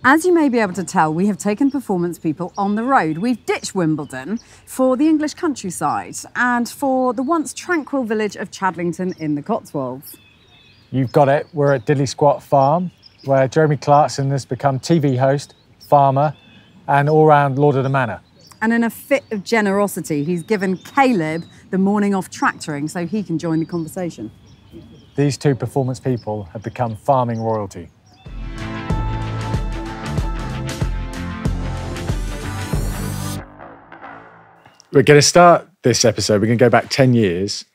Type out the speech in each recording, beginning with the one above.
As you may be able to tell, we have taken performance people on the road. We've ditched Wimbledon for the English countryside and for the once tranquil village of Chadlington in the Cotswolds. You've got it. We're at Diddley Squat Farm, where Jeremy Clarkson has become TV host, farmer, and all-round Lord of the Manor. And in a fit of generosity, he's given Kaleb the morning off tractoring so he can join the conversation. These two performance people have become farming royalty. We're going to start this episode. We're going to go back 10 years.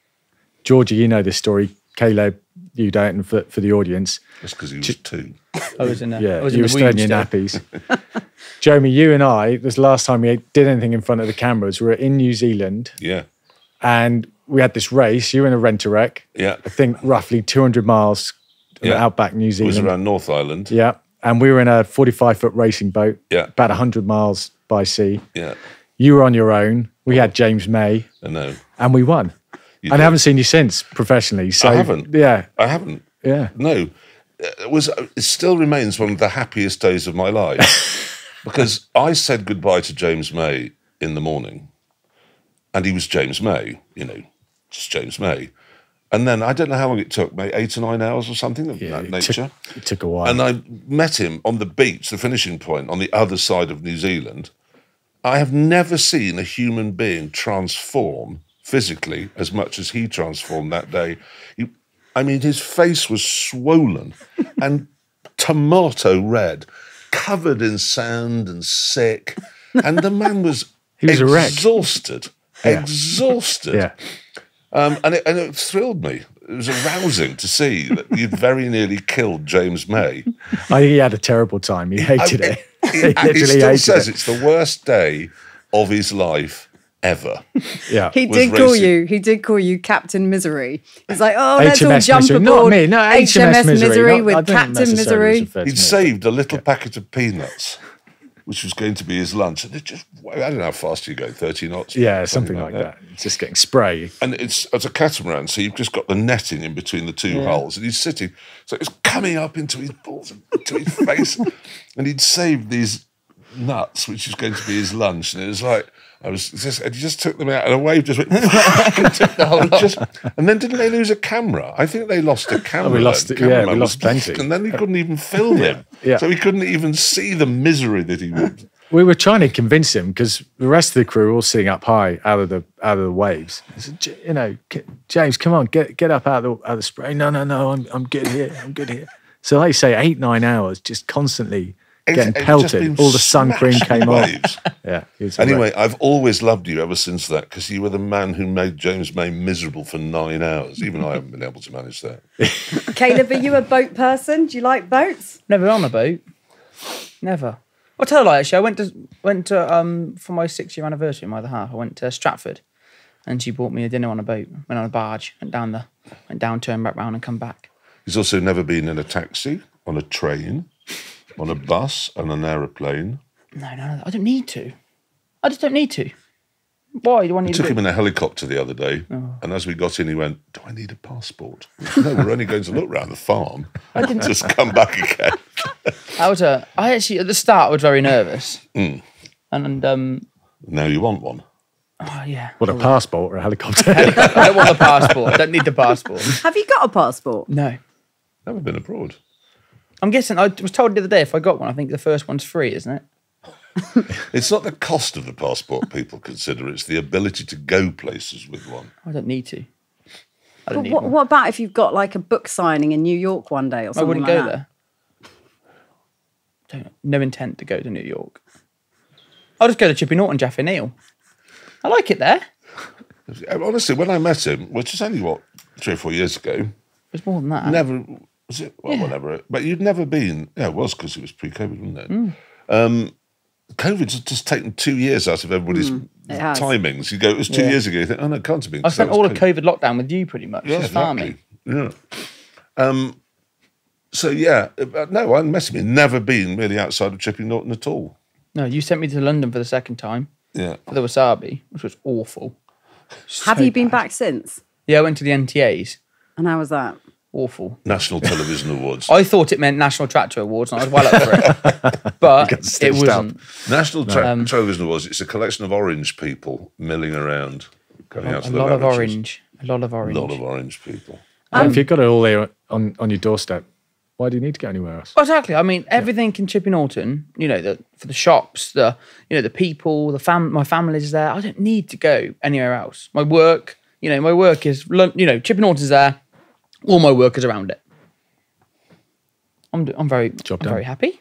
Georgie, you know this story. Kaleb, you don't, and for the audience. That's because he was two. I was in there. Yeah, you were still in your nappies. Jeremy, you and I, this is the last time we did anything in front of the cameras, we were in New Zealand. Yeah. And we had this race. You were in a rent-a-wreck. Yeah. I think roughly 200 miles outback New Zealand. It was around North Island. Yeah. And we were in a 45-foot racing boat. Yeah. About 100 miles by sea. Yeah. You were on your own. We had James May. I know. And we won. And I haven't seen you since professionally. So, I haven't. Yeah. I haven't. Yeah. No. It still remains one of the happiest days of my life because I said goodbye to James May in the morning and he was James May, you know, just James May. And then I don't know how long it took, maybe 8 or 9 hours or something of that nature. It took a while. And I met him on the beach, the finishing point, on the other side of New Zealand. I have never seen a human being transform physically as much as he transformed that day. I mean, his face was swollen and tomato red, covered in sand and sick. And the man was, exhausted. Exhausted. Yeah. And it thrilled me. It was arousing to see that you'd very nearly killed James May. I think he had a terrible time. He hated it. He still says it's the worst day of his life ever. Yeah, He did call you Captain Misery. It's like, oh, let's all HMS jump Misery. aboard. Not me, no, HMS Misery with I don't Captain necessarily Misery. refer to He'd me. saved a little packet of peanuts, which was going to be his lunch, and it just, I don't know how fast you go, 30 knots? Yeah, something like that. It's just getting spray. And it's a catamaran, so you've just got the netting in between the two hulls, and he's sitting, so it's coming up into his balls, into his face, and he'd saved these nuts, which is going to be his lunch, and it was like, and he just took them out, and a wave just went, and took the whole lot. And then didn't they lose a camera? I think they lost a camera. We lost it. Yeah, we lost plenty. And then he couldn't even film him. Yeah. So he couldn't even see the misery that he would. We were trying to convince him because the rest of the crew were all sitting up high out of the waves. I said, you know, James, come on, get up out of the spray. No, I'm good here. I'm good here. So like you say, 8-9 hours, just constantly getting pelted. All the sun cream came off. Yeah. Anyway, I've always loved you ever since that because you were the man who made James May miserable for 9 hours. Even I haven't been able to manage that. Kaleb, are you a boat person? Do you like boats? Never been on a boat. Never. I'll tell you, actually, I went to for my 6-year anniversary with my other half, I went to Stratford and she bought me a dinner on a boat, went on a barge, went down, turned back round and come back. He's also never been in a taxi, on a train, on a bus, on an aeroplane. No, I don't need to. I just don't need to. Why do I need to? I took him in a helicopter the other day, and as we got in, he went, "Do I need a passport?" No, we're only going to look round the farm. I didn't just come back again. I actually, at the start, I was very nervous. Mm. And now you want one. Oh, yeah. What, a passport or a helicopter? I don't want the passport. I don't need the passport. Have you got a passport? No. Never been abroad. I'm guessing, I was told the other day if I got one, I think the first one's free, isn't it? It's not the cost of the passport people consider, it's the ability to go places with one. I don't need to. What about if you've got like a book signing in New York one day or something? I wouldn't like go that? there. No intent to go to New York. I'll just go to Chippy Norton, Jaffa Neal. I like it there. Honestly, when I met him, which is only, 3 or 4 years ago. It was more than that. Never, was it? Well, whatever. But you'd never been, it was because it was pre-COVID, wasn't it? COVID's just taken 2 years out of everybody's timings. You go, it was 2 years ago. You think, oh no, it can't have been. I spent all of COVID lockdown with you pretty much, just farming. Yeah. So yeah, no, I met him. Never been really outside of Chippy Norton at all. No, you sent me to London for the second time. Yeah. For the wasabi, which was awful. Have you been back since? Yeah, I went to the NTAs. And how was that? Awful. National Television Awards. I thought it meant National Tractor Awards, and I was well up for it. But it wasn't. National Television Awards, it's a collection of orange people milling around, going out to the A lot of lavatories. orange. A lot of orange. A lot of orange people. If you've got it all there on your doorstep, why do you need to go anywhere else? Well, exactly. I mean, everything in Chippy Norton, for the shops, the people, my family's there. I don't need to go anywhere else. My work, is, Chippy Norton's there. All my work is around it. I'm very happy.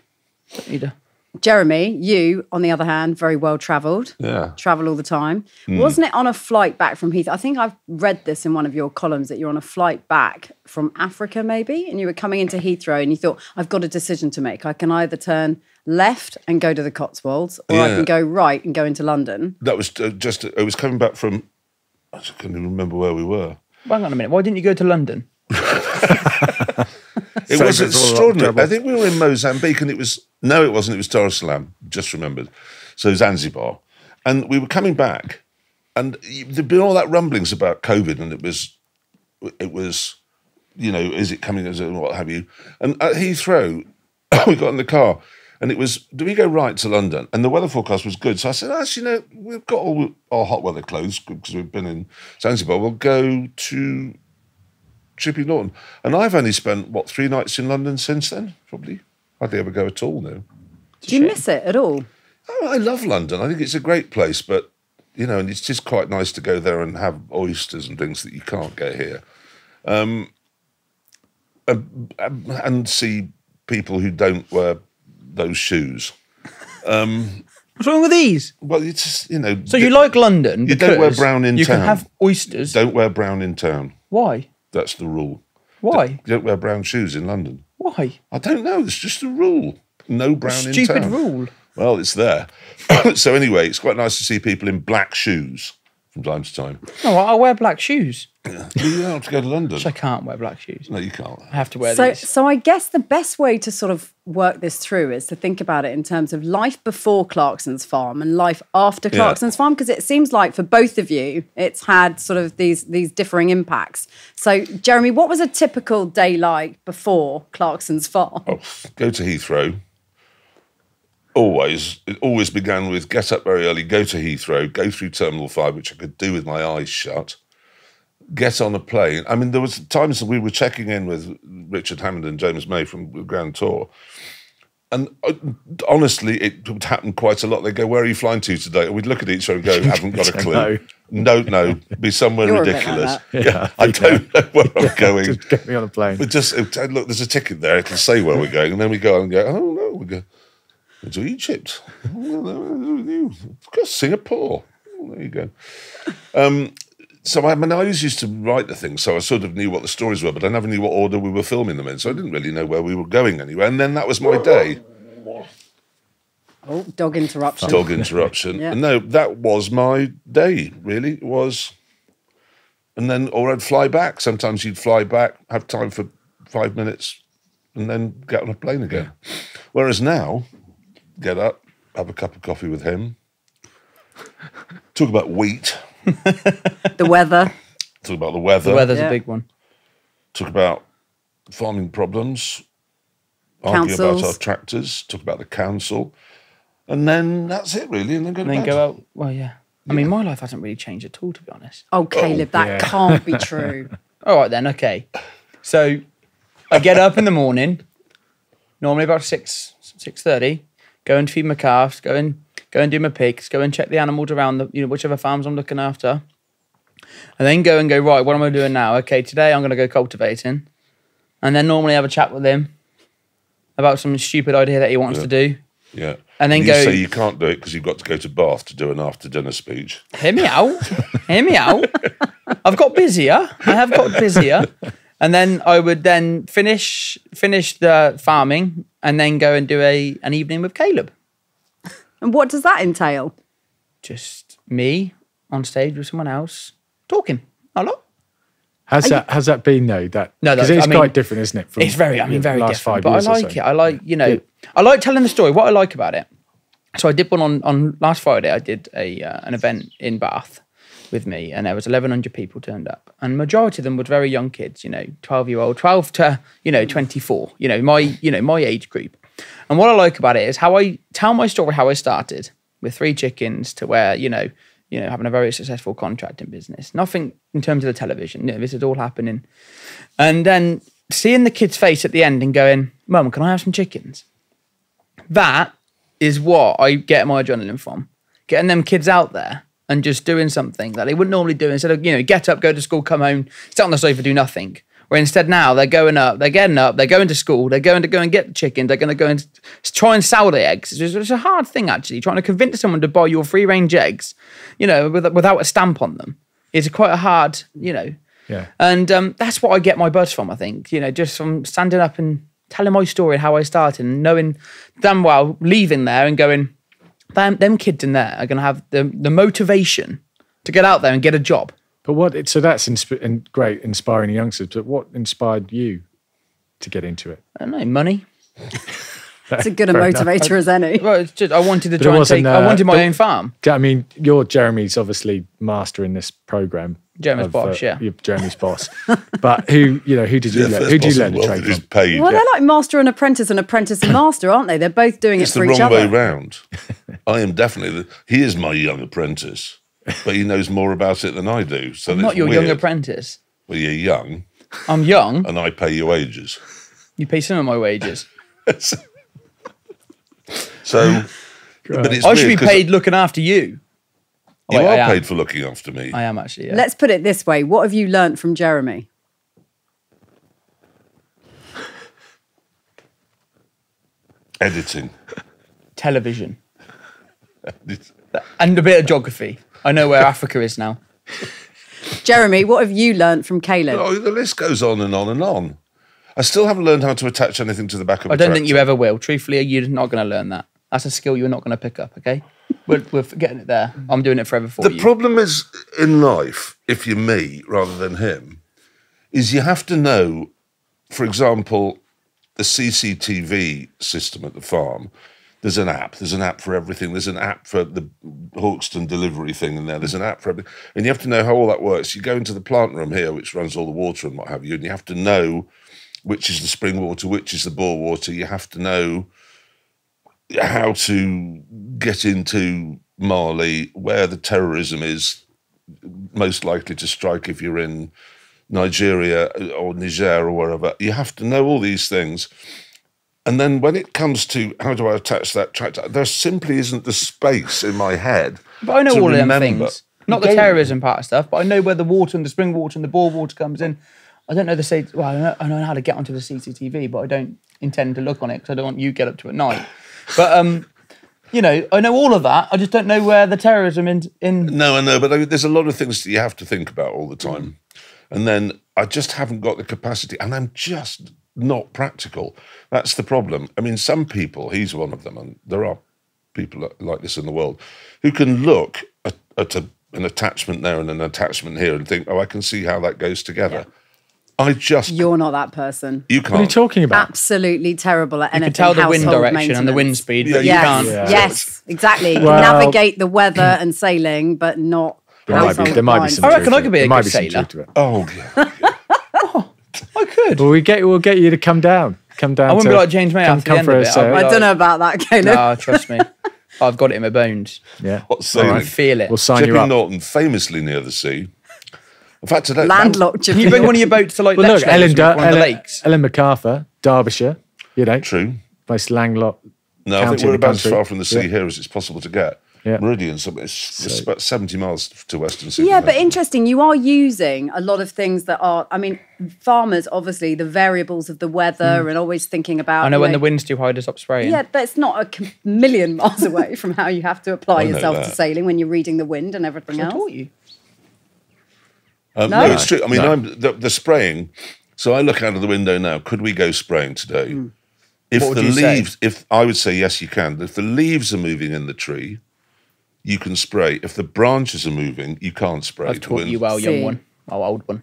Don't need to. Jeremy, you, on the other hand, very well travelled. Yeah. Travel all the time. Wasn't it on a flight back from Heathrow? I think I've read this in one of your columns that you're on a flight back from Africa, maybe, and you were coming into Heathrow and you thought, I've got a decision to make. I can either turn left and go to the Cotswolds, or I can go right and go into London. That was it was coming back from, I just can't even remember where we were. Well, hang on a minute. Why didn't you go to London? It was extraordinary. I think we were in Mozambique and it wasn't, it was Dar es Salaam, just remembered. So Zanzibar. And we were coming back and there'd been all that rumblings about COVID and it was, is it coming as what have you? And at Heathrow, we got in the car and it was, do we go right to London? And the weather forecast was good. So I said, actually, we've got all our hot weather clothes because we've been in Zanzibar. We'll go to Chippy Norton. And I've only spent, 3 nights in London since then, probably. Hardly ever go at all now. Do you miss it at all? Oh, I love London. I think it's a great place, but, and it's just quite nice to go there and have oysters and things that you can't get here. And see people who don't wear those shoes. What's wrong with these? Well, it's just, So you like London you don't wear brown in you town. You can have oysters. Don't wear brown in town. Why? That's the rule. Why? You don't wear brown shoes in London. Why? I don't know. It's just a rule. No brown in town. Stupid rule. Well, it's there. So anyway, it's quite nice to see people in black shoes from time to time. No, I wear black shoes. Yeah. You don't have to go to London. I can't wear black shoes. No, you can't. I have to wear these. So I guess the best way to sort of work this through is to think about it in terms of life before Clarkson's farm and life after Clarkson's farm, because it seems like for both of you, it's had sort of these differing impacts. So, Jeremy, what was a typical day like before Clarkson's farm? Oh, go to Heathrow. It always began with get up very early, go to Heathrow, go through Terminal 5, which I could do with my eyes shut, get on a plane. I mean, there was times that we were checking in with Richard Hammond and James May from the Grand Tour. And honestly, it would happen quite a lot. They'd go, where are you flying to today? And we'd look at each other and go, haven't got a clue. No, be somewhere You're ridiculous. A bit like Yeah, I don't know where I'm going. Just get me on a plane. But just, look, there's a ticket there. It'll say where we're going. And then we go and go, oh, no, we go to Egypt. Of course, Singapore. Oh, there you go. So I always used to write the things, so I sort of knew what the stories were, but I never knew what order we were filming them in, so I didn't really know where we were going anywhere. And then that was my day. Oh, dog interruption. Dog interruption. Yeah. No, that was my day, really. It was. And then, or I'd fly back. Sometimes you'd fly back, have time for 5 minutes, and then get on a plane again. Whereas now, get up, have a cup of coffee with him, talk about wheat. The weather. Talk about the weather. The weather's a big one. Talk about farming problems. Argue Councils. about our tractors. Talk about the council. And then that's it, really. And then go to bed. Go out. Well, yeah. I mean, my life hasn't really changed at all, to be honest. Oh, Kaleb, that can't be true. All right, then, okay. So I get up in the morning, normally about 6:30, go and feed my calves, go and do my pigs, go and check the animals around the, whichever farms I'm looking after. And then go, right, what am I doing now? Okay, today I'm going to go cultivating. And then normally have a chat with him about some stupid idea that he wants to do. Yeah. And then you go... say you can't do it because you've got to go to Bath to do an after-dinner speech. Hear me out. Hear me out. I've got busier. I have got busier. And then I would then finish the farming and then go and do an evening with Kaleb. And what does that entail? Just me on stage with someone else talking a lot. How's that been though? Because it's quite different, isn't it? It's very last different. 5 But I years like it. I like, I like telling the story. What I like about it. So I did one on last Friday. I did an event in Bath, with me, and there was 1,100 people turned up, and majority of them were very young kids, 12-year-old, 12 to 24, my age group. And what I like about it is how I tell my story, how I started with 3 chickens to where having a very successful contracting business. Nothing in terms of the television. This is all happening, and then seeing the kid's face at the end and going, "Mum, can I have some chickens?" That is what I get my adrenaline from. Getting them kids out there and just doing something that they wouldn't normally do, instead of, get up, go to school, come home, sit on the sofa, do nothing. Where instead now they're going up, they're getting up, they're going to school, they're going to go and get the chicken, they're going to go and try and sell the eggs. It's a hard thing, actually, trying to convince someone to buy your free-range eggs, without a stamp on them. It's quite a hard, Yeah. And that's what I get my buzz from, I think, just from standing up and telling my story and how I started, and knowing damn well, leaving there and going, them kids in there are going to have the motivation to get out there and get a job. But so that's great, inspiring youngsters. But what inspired you to get into it? I don't know, money. It's a good a motivator as any. Well, it's just I wanted to try and take. I wanted my own farm. I mean, you're Jeremy's obviously master in this program. Jeremy's boss, yeah. You're Jeremy's boss. But who did you learn? Who do you learn to trade from? Paid, well, they're like master and apprentice and master, aren't they? They're both doing it for each other. It's the wrong way round. I am definitely he is my young apprentice, but he knows more about it than I do. So I'm not your young apprentice. Well, you're young. I'm young, and I pay your wages. You pay some of my wages. So, but it's I should be paid looking after you. You are paid for looking after me. I am actually, yeah. Let's put it this way. What have you learnt from Jeremy? Editing. Television. And a bit of geography. I know where Africa is now. Jeremy, what have you learnt from Kaleb? Oh, the list goes on and on and on. I still haven't learned how to attach anything to the back of a tractor. I don't think you ever will. Truthfully, you're not going to learn that. That's a skill you're not going to pick up, okay? We're getting it there. I'm doing it forever for you. The problem is, in life, if you're me rather than him, is you have to know, for example, the CCTV system at the farm. There's an app. There's an app for everything. There's an app for the Hawkston delivery thing in there. There's an app for everything. And you have to know how all that works. You go into the plant room here, which runs all the water and what have you, and you have to know which is the spring water, which is the bore water. You have to know how to get into Mali, where the terrorism is most likely to strike if you're in Nigeria or Niger or wherever. You have to know all these things. And then when it comes to how do I attach that tractor, there simply isn't the space in my head. But I know all of them things. Not the terrorism part of stuff, but I know where the water and the spring water and the bore water comes in. I don't know I know how to get onto the CCTV, but I don't intend to look on it because I don't want you to get up to at night. But I know all of that. I just don't know where the terrorism in. No, I know, but there's a lot of things that you have to think about all the time, and then I just haven't got the capacity, and I'm just not practical. That's the problem. I mean, some people, he's one of them, and there are people like this in the world who can look at an attachment there and an attachment here and think, oh, I can see how that goes together. Yeah. You're not that person. You can't. What are you talking about? Absolutely terrible at anything. You can tell the wind direction and the wind speed, but you can't. Yeah. Yes, exactly. You can navigate the weather and sailing, but not. There might be some. I reckon I could be a good sailor. Oh, yeah. I could. Well, we'll get you to come down. Come down. I wouldn't be like James May after the end of it. I don't know about that, Kaleb. No, trust me. I've got it in my bones. Yeah. What sailing? I feel it. We'll sign you up. Norton, famously near the sea. In fact, today, landlocked. Can you bring one of your boats to like look, one of the lakes? Ellen MacArthur, Derbyshire. True. Most landlocked. No, I think we're about as far from the sea here as it's possible to get. Yeah. Meridian, it's about 70 miles to Western Sydney. Yeah, but interesting. You are using a lot of things that are, I mean, farmers, obviously, the variables of the weather and always thinking about... I know when the wind's too high to stop spraying. Yeah, that's not a million miles away from how you have to apply yourself to sailing when you're reading the wind and everything else. I taught you. No, it's true. I mean, the spraying... So I look out of the window now. Could we go spraying today? If what would the you leaves... say? I would say, yes, you can. If the leaves are moving in the tree... you can spray. If the branches are moving, you can't spray. I've taught you well, young one. Oh, old one.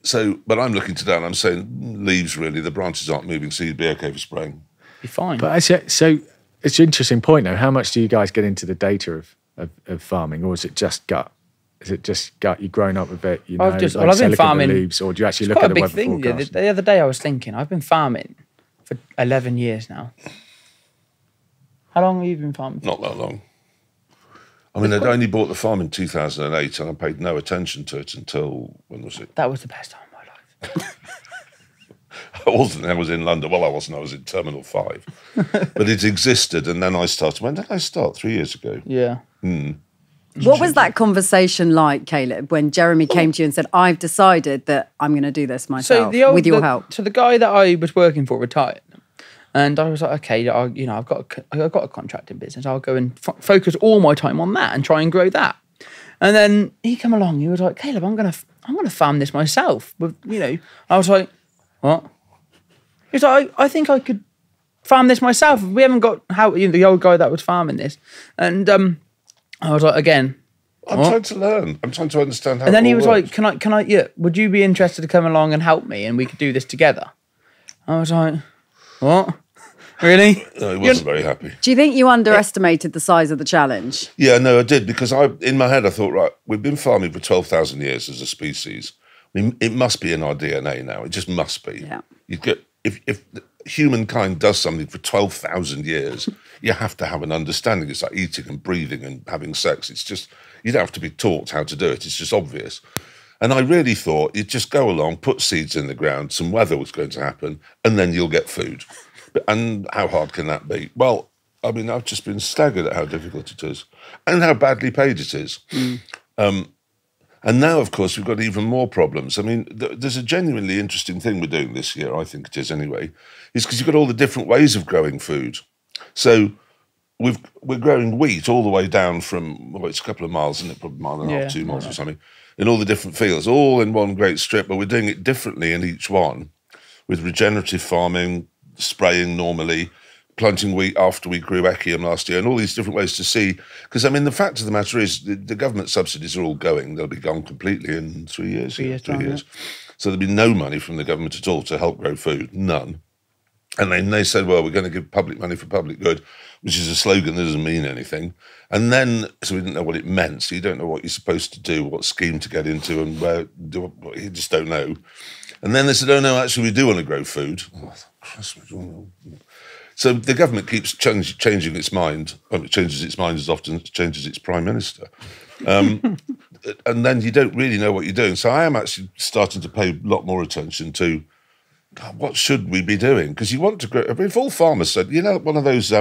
So, but I'm looking today and I'm saying leaves really, the branches aren't moving, so you'd be okay for spraying. You're fine. But so it's an interesting point now. How much do you guys get into the data of farming, or is it just gut? Is it just you've grown up with it? You know, I've been look at the farming. leaves, or do you actually look Quite at a the big weather thing. forecast? The other day I was thinking, I've been farming for 11 years now. How long have you been farming? Not that long. I mean, I'd only bought the farm in 2008 and I paid no attention to it until, when was it? That was the best time of my life. I was in London. Well, I wasn't. I was in Terminal 5. But it existed. And then I started. When did I start? 3 years ago. Yeah. What was that conversation like, Kaleb, when Jeremy came to you and said, I've decided that I'm going to do this myself with your help? So the guy that I was working for retired. And I was like, okay, I've got a contracting business. I'll go and focus all my time on that and try and grow that. And then he came along. He was like, Kaleb, I'm gonna farm this myself. With I was like, what? He was like, I think I could farm this myself. We haven't got the old guy that was farming this. And I was like, again, I'm trying to learn. I'm trying to understand how. And then he was works. like, can I? Yeah, would you be interested to come along and help me, and we could do this together? I was like, what? Really? No, he wasn't very happy. Do you think you underestimated the size of the challenge? Yeah, no, I did, because in my head I thought, right, we've been farming for 12,000 years as a species. I mean, it must be in our DNA now. It just must be. Yeah. You get if humankind does something for 12,000 years, you have to have an understanding. It's like eating and breathing and having sex. It's just, you don't have to be taught how to do it. It's just obvious. And I really thought you'd just go along, put seeds in the ground, some weather was going to happen, and then you'll get food. And how hard can that be? Well, I mean, I've just been staggered at how difficult it is and how badly paid it is. And now, of course, we've got even more problems. I mean, there's a genuinely interesting thing we're doing this year, I think it is anyway, is because you've got all the different ways of growing food. So we're growing wheat all the way down from, well, it's a couple of miles, isn't it? Probably a mile and a half, 2 miles or something, in all the different fields, all in one great strip, but we're doing it differently in each one, with regenerative farming, spraying normally, planting wheat after we grew Echium last year, and all these different ways to see. Because, I mean, the fact of the matter is the government subsidies are all going. They'll be gone completely in 3 years. 3 years. 3 years. So there'll be no money from the government at all to help grow food. None. And then they said, well, we're going to give public money for public good, which is a slogan that doesn't mean anything. And then, so we didn't know what it meant. So you don't know what you're supposed to do, what scheme to get into, and where, you just don't know. And then they said, oh, no, actually, we do want to grow food. So the government keeps changing its mind. Well, it changes its mind as often as it changes its prime minister. And then you don't really know what you're doing. So I am actually starting to pay a lot more attention to, God, what should we be doing? Because you want to grow. I mean, if all farmers said, one of those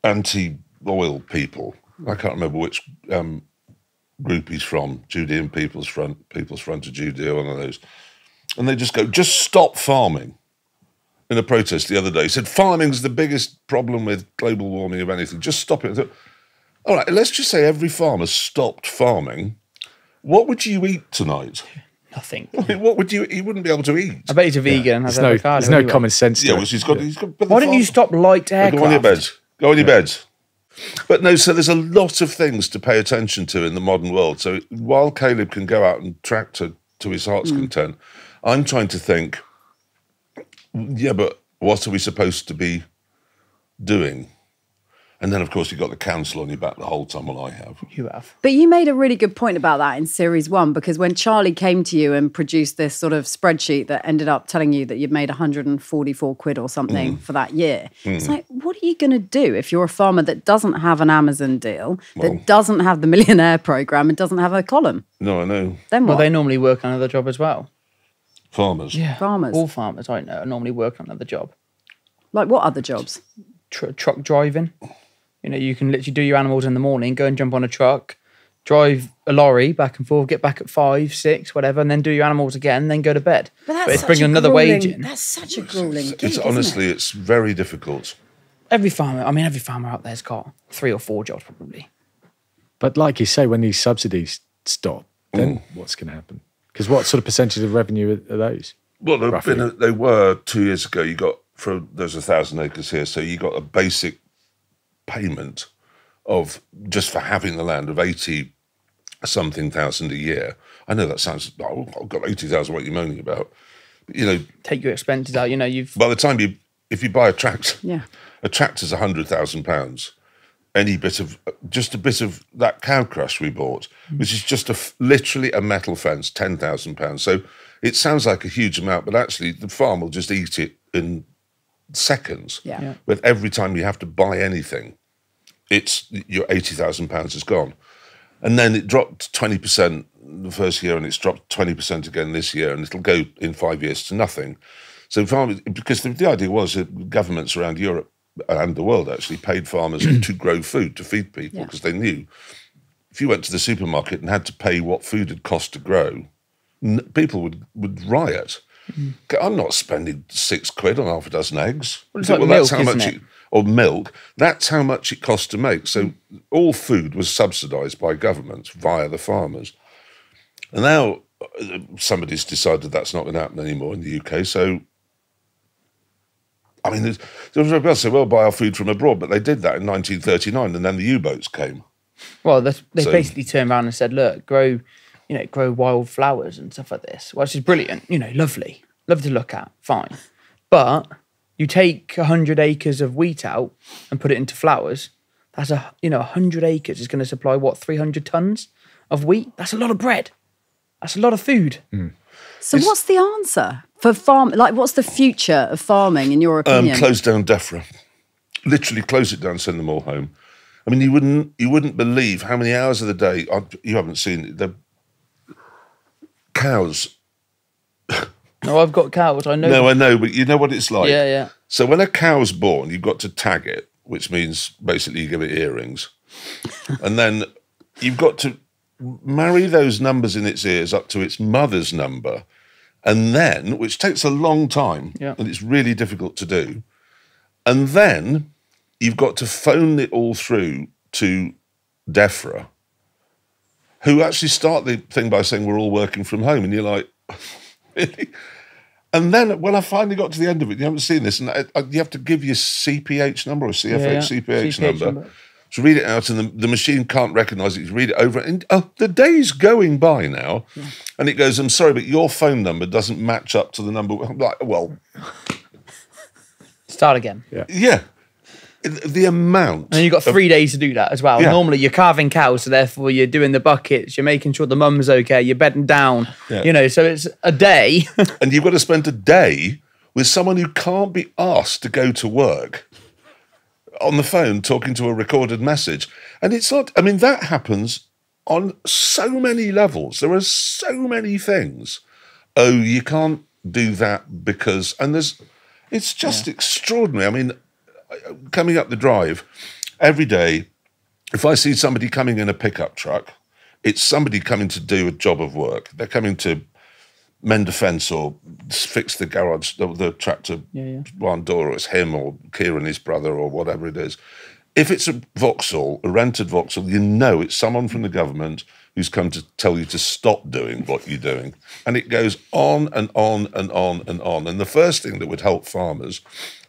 anti-oil people, I can't remember which group he's from, Judean People's Front of Judea, one of those. And they just go, just stop farming. In a protest the other day, he said, farming's the biggest problem with global warming of anything. Just stop it. I thought, all right, let's just say every farmer stopped farming. What would you eat tonight? Nothing. I mean, what would you? He wouldn't be able to eat. I bet he's a vegan. There's no common sense to Yeah, it. well, he's got. Why don't you stop light aircraft? Go on your bed. Go on your bed. But no, so there's a lot of things to pay attention to in the modern world. So while Kaleb can go out and tractor to his heart's content, I'm trying to think, yeah, but what are we supposed to be doing? And then, of course, you've got the council on your back the whole time. Well, I have. You have. But you made a really good point about that in series 1, because when Charlie came to you and produced this sort of spreadsheet that ended up telling you that you'd made 144 quid or something for that year, it's like, what are you going to do if you're a farmer that doesn't have an Amazon deal, that doesn't have the Millionaire Programme and doesn't have a column? No, I know. Then what? Well, they normally work on another job as well. Farmers. Yeah. Farmers. All farmers I know normally work on another job. Like what other jobs? Truck driving. You can literally do your animals in the morning, go and jump on a truck, drive a lorry back and forth, get back at 5, 6, whatever, and then do your animals again, then go to bed. But it's bringing another wage in. That's such a grueling gig, It's honestly, it's very difficult. Every farmer out there's got 3 or 4 jobs probably. But like you say, when these subsidies stop, then what's going to happen? Because what sort of percentage of revenue are those? Well, they were 2 years ago. There's 1,000 acres here, so you got a basic payment of, just for having the land, of 80-something thousand a year. I know that sounds, I've got 80,000, what are you moaning about? But, take your expenses out, by the time if you buy a tractor, Yeah. a tractor's £100,000. any bit of, just a bit of that cow crush we bought, which is just literally a metal fence, £10,000. So it sounds like a huge amount, but actually the farm will just eat it in seconds. Yeah. With every time you have to buy anything, it's your £80,000 is gone. And then it dropped 20% the first year, and it's dropped 20% again this year, and it'll go in 5 years to nothing. So farmers, because the idea was that governments around Europe and the world actually paid farmers to grow food to feed people, because they knew if you went to the supermarket and had to pay what food had cost to grow, people would riot. I'm not spending £6 on half a dozen eggs. Well, it's like milk, that's how much isn't it? Or milk. That's how much it cost to make. So all food was subsidised by governments via the farmers. And now somebody's decided that's not going to happen anymore in the UK. So, I mean, there's people say, well, buy our food from abroad, but they did that in 1939, and then the U-boats came. Well, they basically turned around and said, look, grow wild flowers and stuff like this, which is brilliant, lovely to look at, fine. But you take 100 acres of wheat out and put it into flowers, that's 100 acres is going to supply, 300 tons of wheat? That's a lot of bread. That's a lot of food. So what's the answer for farm? Like, what's the future of farming in your opinion? Close down DEFRA. Literally close it down, send them all home. I mean, you wouldn't believe how many hours of the day, you haven't seen it, the cows. No, I've got cows, I know. No, I know, but you know what it's like. Yeah. So when a cow's born, you've got to tag it, which means basically you give it earrings. And then you've got to marry those numbers in its ears up to its mother's number. And then, which takes a long time, and it's really difficult to do. And then you've got to phone it all through to DEFRA, who actually start the thing by saying we're all working from home. And you're like, really? And then when I finally got to the end of it, you haven't seen this, and you have to give your CPH number or CPH number to read it out, and the machine can't recognise it. You read it over, and the day's going by now, and it goes, I'm sorry, but your phone number doesn't match up to the number. I'm like, well... Start again. Yeah. The amount... And you've got 3 days to do that as well. Yeah. Normally you're carving cows, so therefore you're doing the buckets, you're making sure the mum's okay, you're bedding down, so it's a day. And you've got to spend a day with someone who can't be asked to go to work on the phone talking to a recorded message. And it's not... I mean, that happens on so many levels. There are so many things. Oh, you can't do that because... And it's just extraordinary. I mean... Coming up the drive, every day, if I see somebody coming in a pickup truck, it's somebody coming to do a job of work. They're coming to mend a fence or fix the garage, the tractor one door, or it's him or Kieran, his brother, or whatever it is. If it's a Vauxhall, a rented Vauxhall, it's someone from the government who's come to tell you to stop doing what you're doing. And it goes on and on and on and on. And the first thing that would help farmers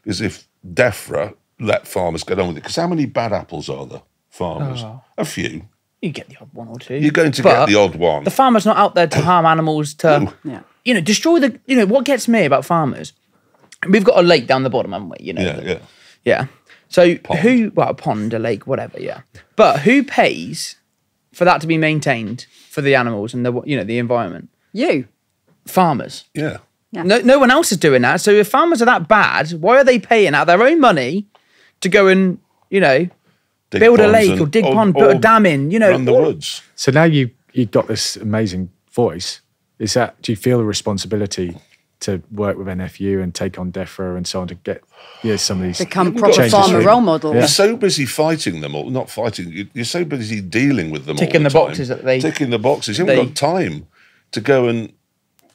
is if DEFRA let farmers get on with it. Because how many bad apples are there, farmers? A few. You get the odd one or two. You're going to get the odd one. The farmer's not out there to harm animals, to, destroy the... what gets me about farmers, we've got a lake down the bottom, haven't we? Yeah. So a pond, a lake, whatever, But who pays for that to be maintained for the animals and the environment? You. Farmers. Yeah. No one else is doing that. So if farmers are that bad, why are they paying out their own money to go and, build a lake or dig pond, put a dam in, run the woods. So now you've got this amazing voice. Do you feel a responsibility to work with NFU and take on DEFRA and so on to get some of these... Become proper farmer role models. You're so busy fighting them, or not fighting, you're so busy dealing with them Ticking all the time. boxes that they... Ticking the boxes. You haven't got time to go and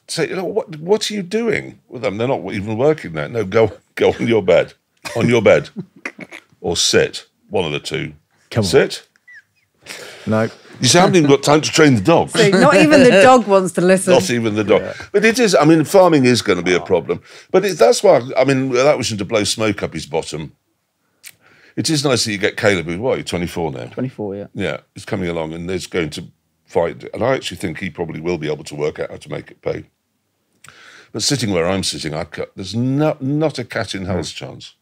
say, what are you doing with them? They're not even working there. No, go on your bed. On your bed. Or sit. One of the two. Come on. Sit. No. You see, I haven't even got time to train the dogs. See, not even the dog wants to listen. Not even the dog. But it is, I mean, farming is going to be a problem. But that's why, I mean, without wishing to blow smoke up his bottom, it is nice that you get Kaleb, who's, you're 24 now? 24, yeah. Yeah, he's coming along and he's going to fight. And I actually think he probably will be able to work out how to make it pay. But sitting where I'm sitting, there's not a cat in hell's chance.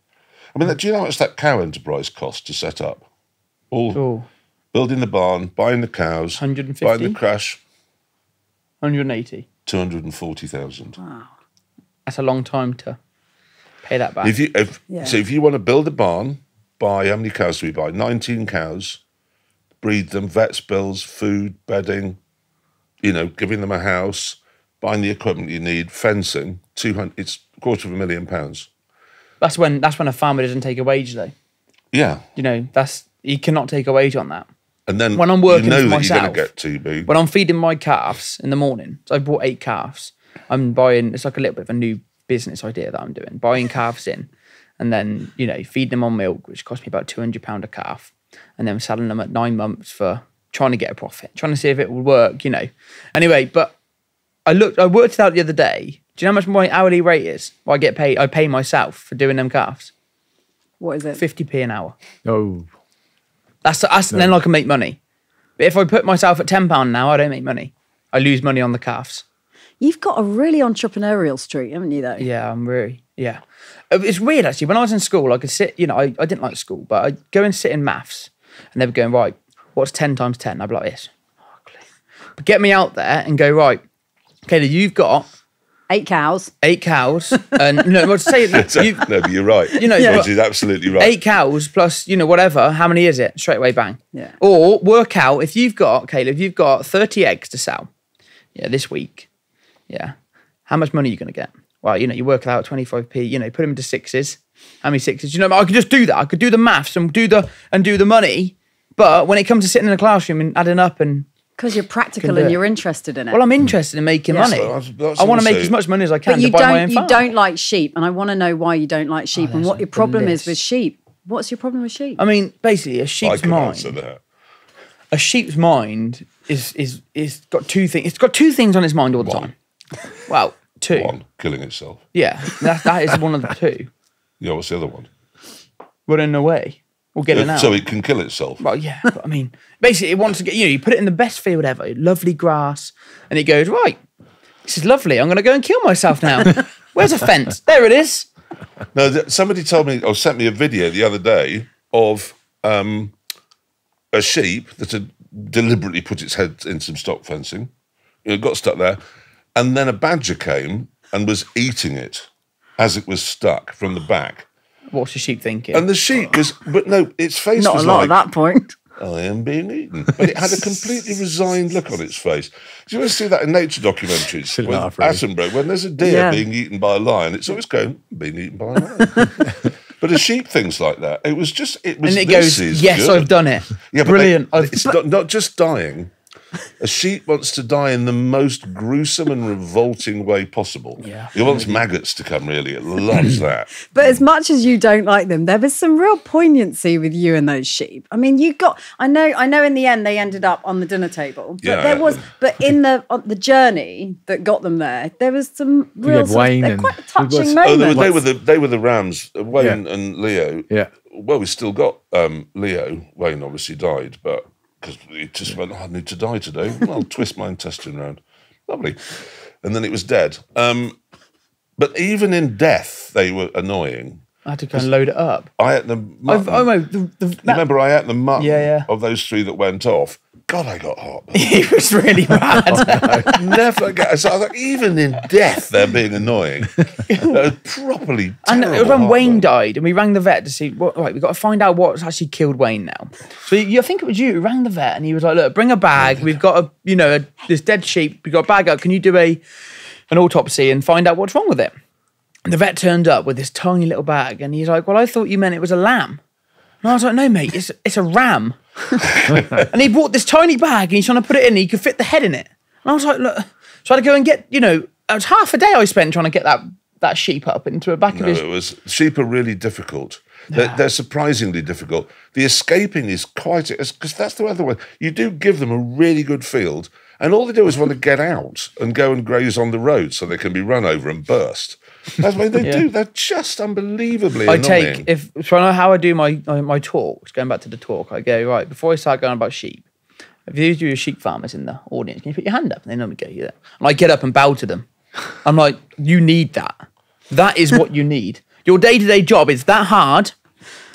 I mean, do you know how much that cow enterprise cost to set up? All Oh, building the barn, buying the cows, 150? buying the crash, 180. 240,000. That's a long time to pay that back. So if you want to build a barn, buy, how many cows do we buy? 19 cows, breed them, vets bills, food, bedding, giving them a house, buying the equipment you need, fencing, it's £250,000. That's when a farmer doesn't take a wage though. Yeah. You cannot take a wage on that. And then when I'm working for myself, you're going to get TB. When I'm feeding my calves in the morning, so I bought 8 calves. I'm buying, it's like a little bit of a new business idea that I'm doing, buying calves in and then, feed them on milk, which cost me about £200 a calf, and then selling them at 9 months for trying to get a profit, trying to see if it would work, Anyway, but I worked it out the other day. Do you know how much my hourly rate is? Well, I pay myself for doing them calves. What is it? 50p an hour. Oh. Then I can make money. But if I put myself at £10 an hour, I don't make money. I lose money on the calves. You've got a really entrepreneurial streak, haven't you, though? Yeah, yeah. It's weird, actually. When I was in school, I could sit, I didn't like school, but I'd go and sit in maths, and they were going, right, what's 10 times 10? I'd be like this. But get me out there and go, right, okay, you've got 8 cows. 8 cows. And say no, but you're right. Georgie's absolutely right. 8 cows plus, whatever. How many is it? Straight away, bang. Yeah. Or work out if you've got, Kaleb, you've got 30 eggs to sell. Yeah, this week. Yeah. How much money are you going to get? Well, you work out 25p, put them into sixes. How many sixes? I could just do that. I could do the maths and do the money. But when it comes to sitting in a classroom and adding up and because you're practical and you're interested in it. Well, I'm interested in making money. I want to make as much money as I can to buy my own farm. You don't like sheep, and I want to know why you don't like sheep and what your problem is with sheep. What's your problem with sheep? I mean, basically, a sheep's mind. Answer that. A sheep's mind is got 2 things. It's got 2 things on its mind all the time. Well, 2. 1, killing itself. Yeah, that is one of the 2. Yeah, what's the other one? Running away. Or getting out. So it can kill itself. Well, yeah. But I mean, basically, it wants to get, you put it in the best field ever, lovely grass, and it goes, right, this is lovely. I'm going to go and kill myself now. Where's a fence? There it is. No, somebody told me, or sent me a video the other day of a sheep that had deliberately put its head in some stock fencing. It got stuck there. And then a badger came and was eating it as it was stuck from the back. What's the sheep thinking? And the sheep was, but no, its face Not was a lot like, at that point. I am being eaten. But it had a completely resigned look on its face. Do you ever see that in nature documentaries? With Attenborough, when there's a deer being eaten by a lion, it's always going, being eaten by a lion. But a sheep thinks like that. It was, and it goes, yes, good. I've done it. Yeah, brilliant. It's not just dying. A sheep wants to die in the most gruesome and revolting way possible. Yeah, it wants maggots to come, really. It loves that. But as much as you don't like them, there was some real poignancy with you and those sheep. I mean, I know in the end they ended up on the dinner table. But but in the journey that got them there was some real quite touching moments. They were the Rams, Wayne and Leo. Yeah. Well, we still got Leo. Wayne obviously died, but because he just went, I need to die today. Well, I'll twist my intestine around. Lovely. And then it was dead. But even in death, they were annoying. I had to go and load it up. I ate the mutton. Remember, I ate the mutton of those 3 that went off. God, I got hot. It was really bad. Never get. So I was like, even in death, they're being annoying. Properly. And it was when Wayne died, and we rang the vet to see. We've got to find out what's actually killed Wayne now. So I think it was you who rang the vet, and he was like, "Look, bring a bag. We've got this dead sheep. We've got a bag up. Can you do an autopsy and find out what's wrong with it?" And the vet turned up with this tiny little bag, and he's like, "Well, I thought you meant it was a lamb." And I was like, "No, mate, it's a ram." And he bought this tiny bag and he's trying to put it in and he could fit the head in it. And I was like, look, so I had to go and get, it was half a day I spent trying to get that sheep up into a back of his... Sheep are really difficult. They're surprisingly difficult. The escaping is quite, because that's the other way. You do give them a really good field and all they do is want to get out and go and graze on the road so they can be run over and burst. That's what they do. They're just unbelievably annoying. So I know how I do my talks, going back to the talk, I go, right, before I start going about sheep, if you do sheep farmers in the audience, can you put your hand up? And they normally go, yeah. And I get up and bow to them. I'm like, you need that. That is what you need. Your day-to-day job is that hard.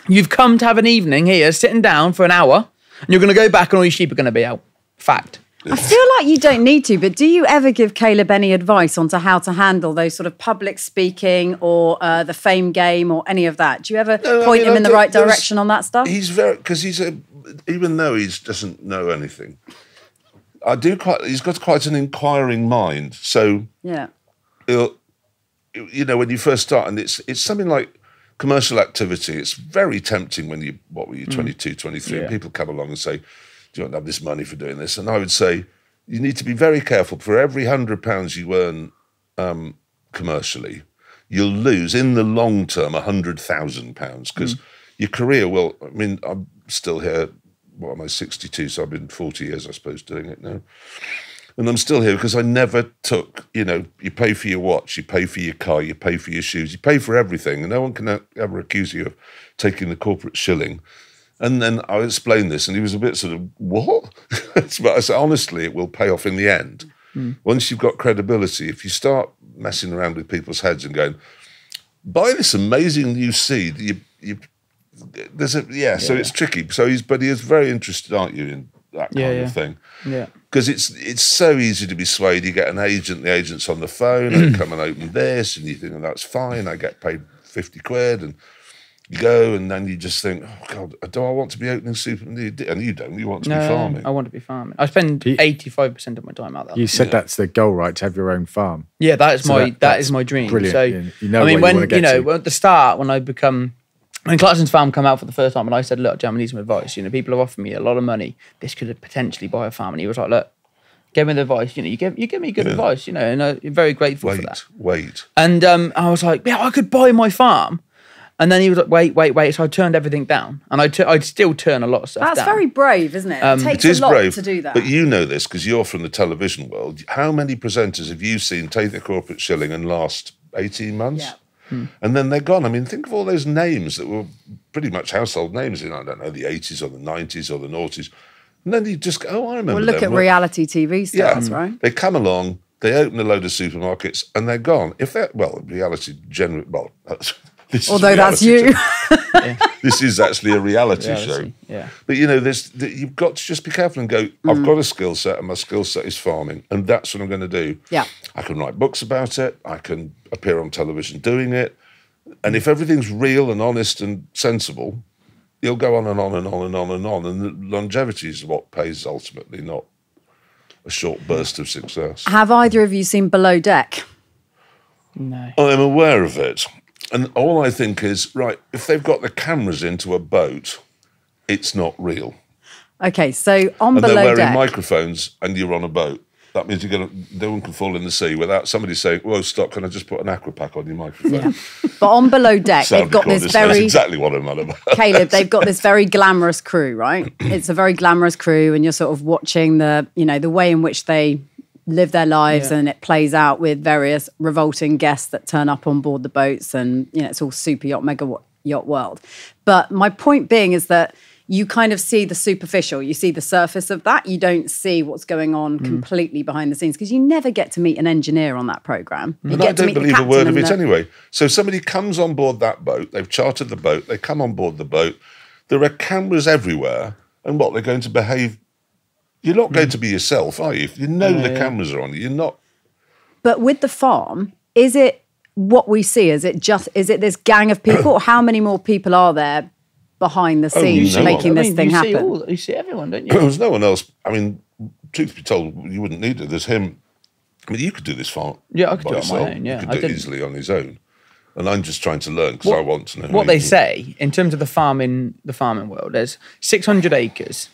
You've come to have an evening here, sitting down for an hour, and you're going to go back and all your sheep are going to be out. Fact. I feel like you don't need to, but do you ever give Kaleb any advice onto how to handle those sort of public speaking or the fame game or any of that? Do you ever point him in the right direction on that stuff? He's because even though he doesn't know anything, he's got quite an inquiring mind. So yeah, when you first start, and it's something like commercial activity. It's very tempting when you're 22, 23, and people come along and say, do you want to have this money for doing this? And I would say, you need to be very careful. For every £100 you earn commercially, you'll lose in the long term £100,000 because your career will. I mean, I'm still here. What am I? 62. So I've been 40 years, I suppose, doing it now. And I'm still here because I never took. You pay for your watch, you pay for your car, you pay for your shoes, you pay for everything, and no one can ever accuse you of taking the corporate shilling. And then I explained this, and he was a bit sort of, what? But I said, honestly, it will pay off in the end. Once you've got credibility, if you start messing around with people's heads and going, buy this amazing new seed, so it's tricky. So he is very interested, aren't you, in that kind of thing? Yeah. Because it's so easy to be swayed. You get an agent, the agent's on the phone, and come and open this, and you think, that's fine, I get paid 50 quid, and you go, and then you just think, oh, God, do I want to be opening super? And you don't. You want to be farming. I want to be farming. I spend 85% of my time out there. You said that's the goal, right? To have your own farm. Yeah, that is my dream. Brilliant. So, you know at the start, when Clarkson's farm came out for the first time, and I said, look, Jam, I need some advice. People have offered me a lot of money. This could potentially buy a farm. And he was like, look, give me the advice. You give me good advice, and I'm very grateful for that. Wait. And I was like, yeah, I could buy my farm. And then he was like, wait. So I turned everything down. And I'd still turn a lot of stuff down. That's very brave, isn't it? It takes a lot to do that. But you know this because you're from the television world. How many presenters have you seen take the corporate shilling and last 18 months? Yeah. And then they're gone. I mean, think of all those names that were pretty much household names in, I don't know, the 80s or the 90s or the noughties. And then you just go, oh, I remember Well, look at reality TV stars, right? They come along, they open a load of supermarkets, and they're gone. If they're, reality generally, although that's you. This is actually a reality show. Yeah. But, you've got to just be careful and go, I've got a skill set, and my skill set is farming, and that's what I'm going to do. Yeah. I can write books about it. I can appear on television doing it. And if everything's real and honest and sensible, you'll go on and on and on and on and on. And the longevity is what pays ultimately, not a short burst of success. Have either of you seen Below Deck? No. I'm aware of it. And all I think is, right, if they've got the cameras into a boat, it's not real. Okay, so on Below Deck... And they're wearing microphones and you're on a boat. That means no one can fall in the sea without somebody saying, whoa, stop, can I just put an aqua pack on your microphone? Yeah. But on Below Deck, they've got this very... That's exactly what I'm on about. Kaleb, they've got this very glamorous crew, right? It's a very glamorous crew, and you're sort of watching the way in which they live their lives, and it plays out with various revolting guests that turn up on board the boats, and it's all super yacht, mega yacht world. But my point being is that you kind of see the superficial, you see the surface of that. You don't see what's going on completely behind the scenes because you never get to meet an engineer on that program. And I don't believe a word of it anyway. So somebody comes on board that boat, they've chartered the boat, they come on board the boat, there are cameras everywhere, and what, they're going to behave. You're not going to be yourself, are you? If you know the cameras are on you, you're not. But with the farm, is it what we see? Is it this gang of people? Or how many more people are there behind the scenes making this thing happen? You see everyone, don't you? There's no one else. I mean, truth be told, you wouldn't need it. There's him. I mean, you could do this farm. Yeah, I could do it on my own. Yeah, you could do it easily on his own. And I'm just trying to learn because I want to know. What they say in terms of the farming world, there's 600 acres.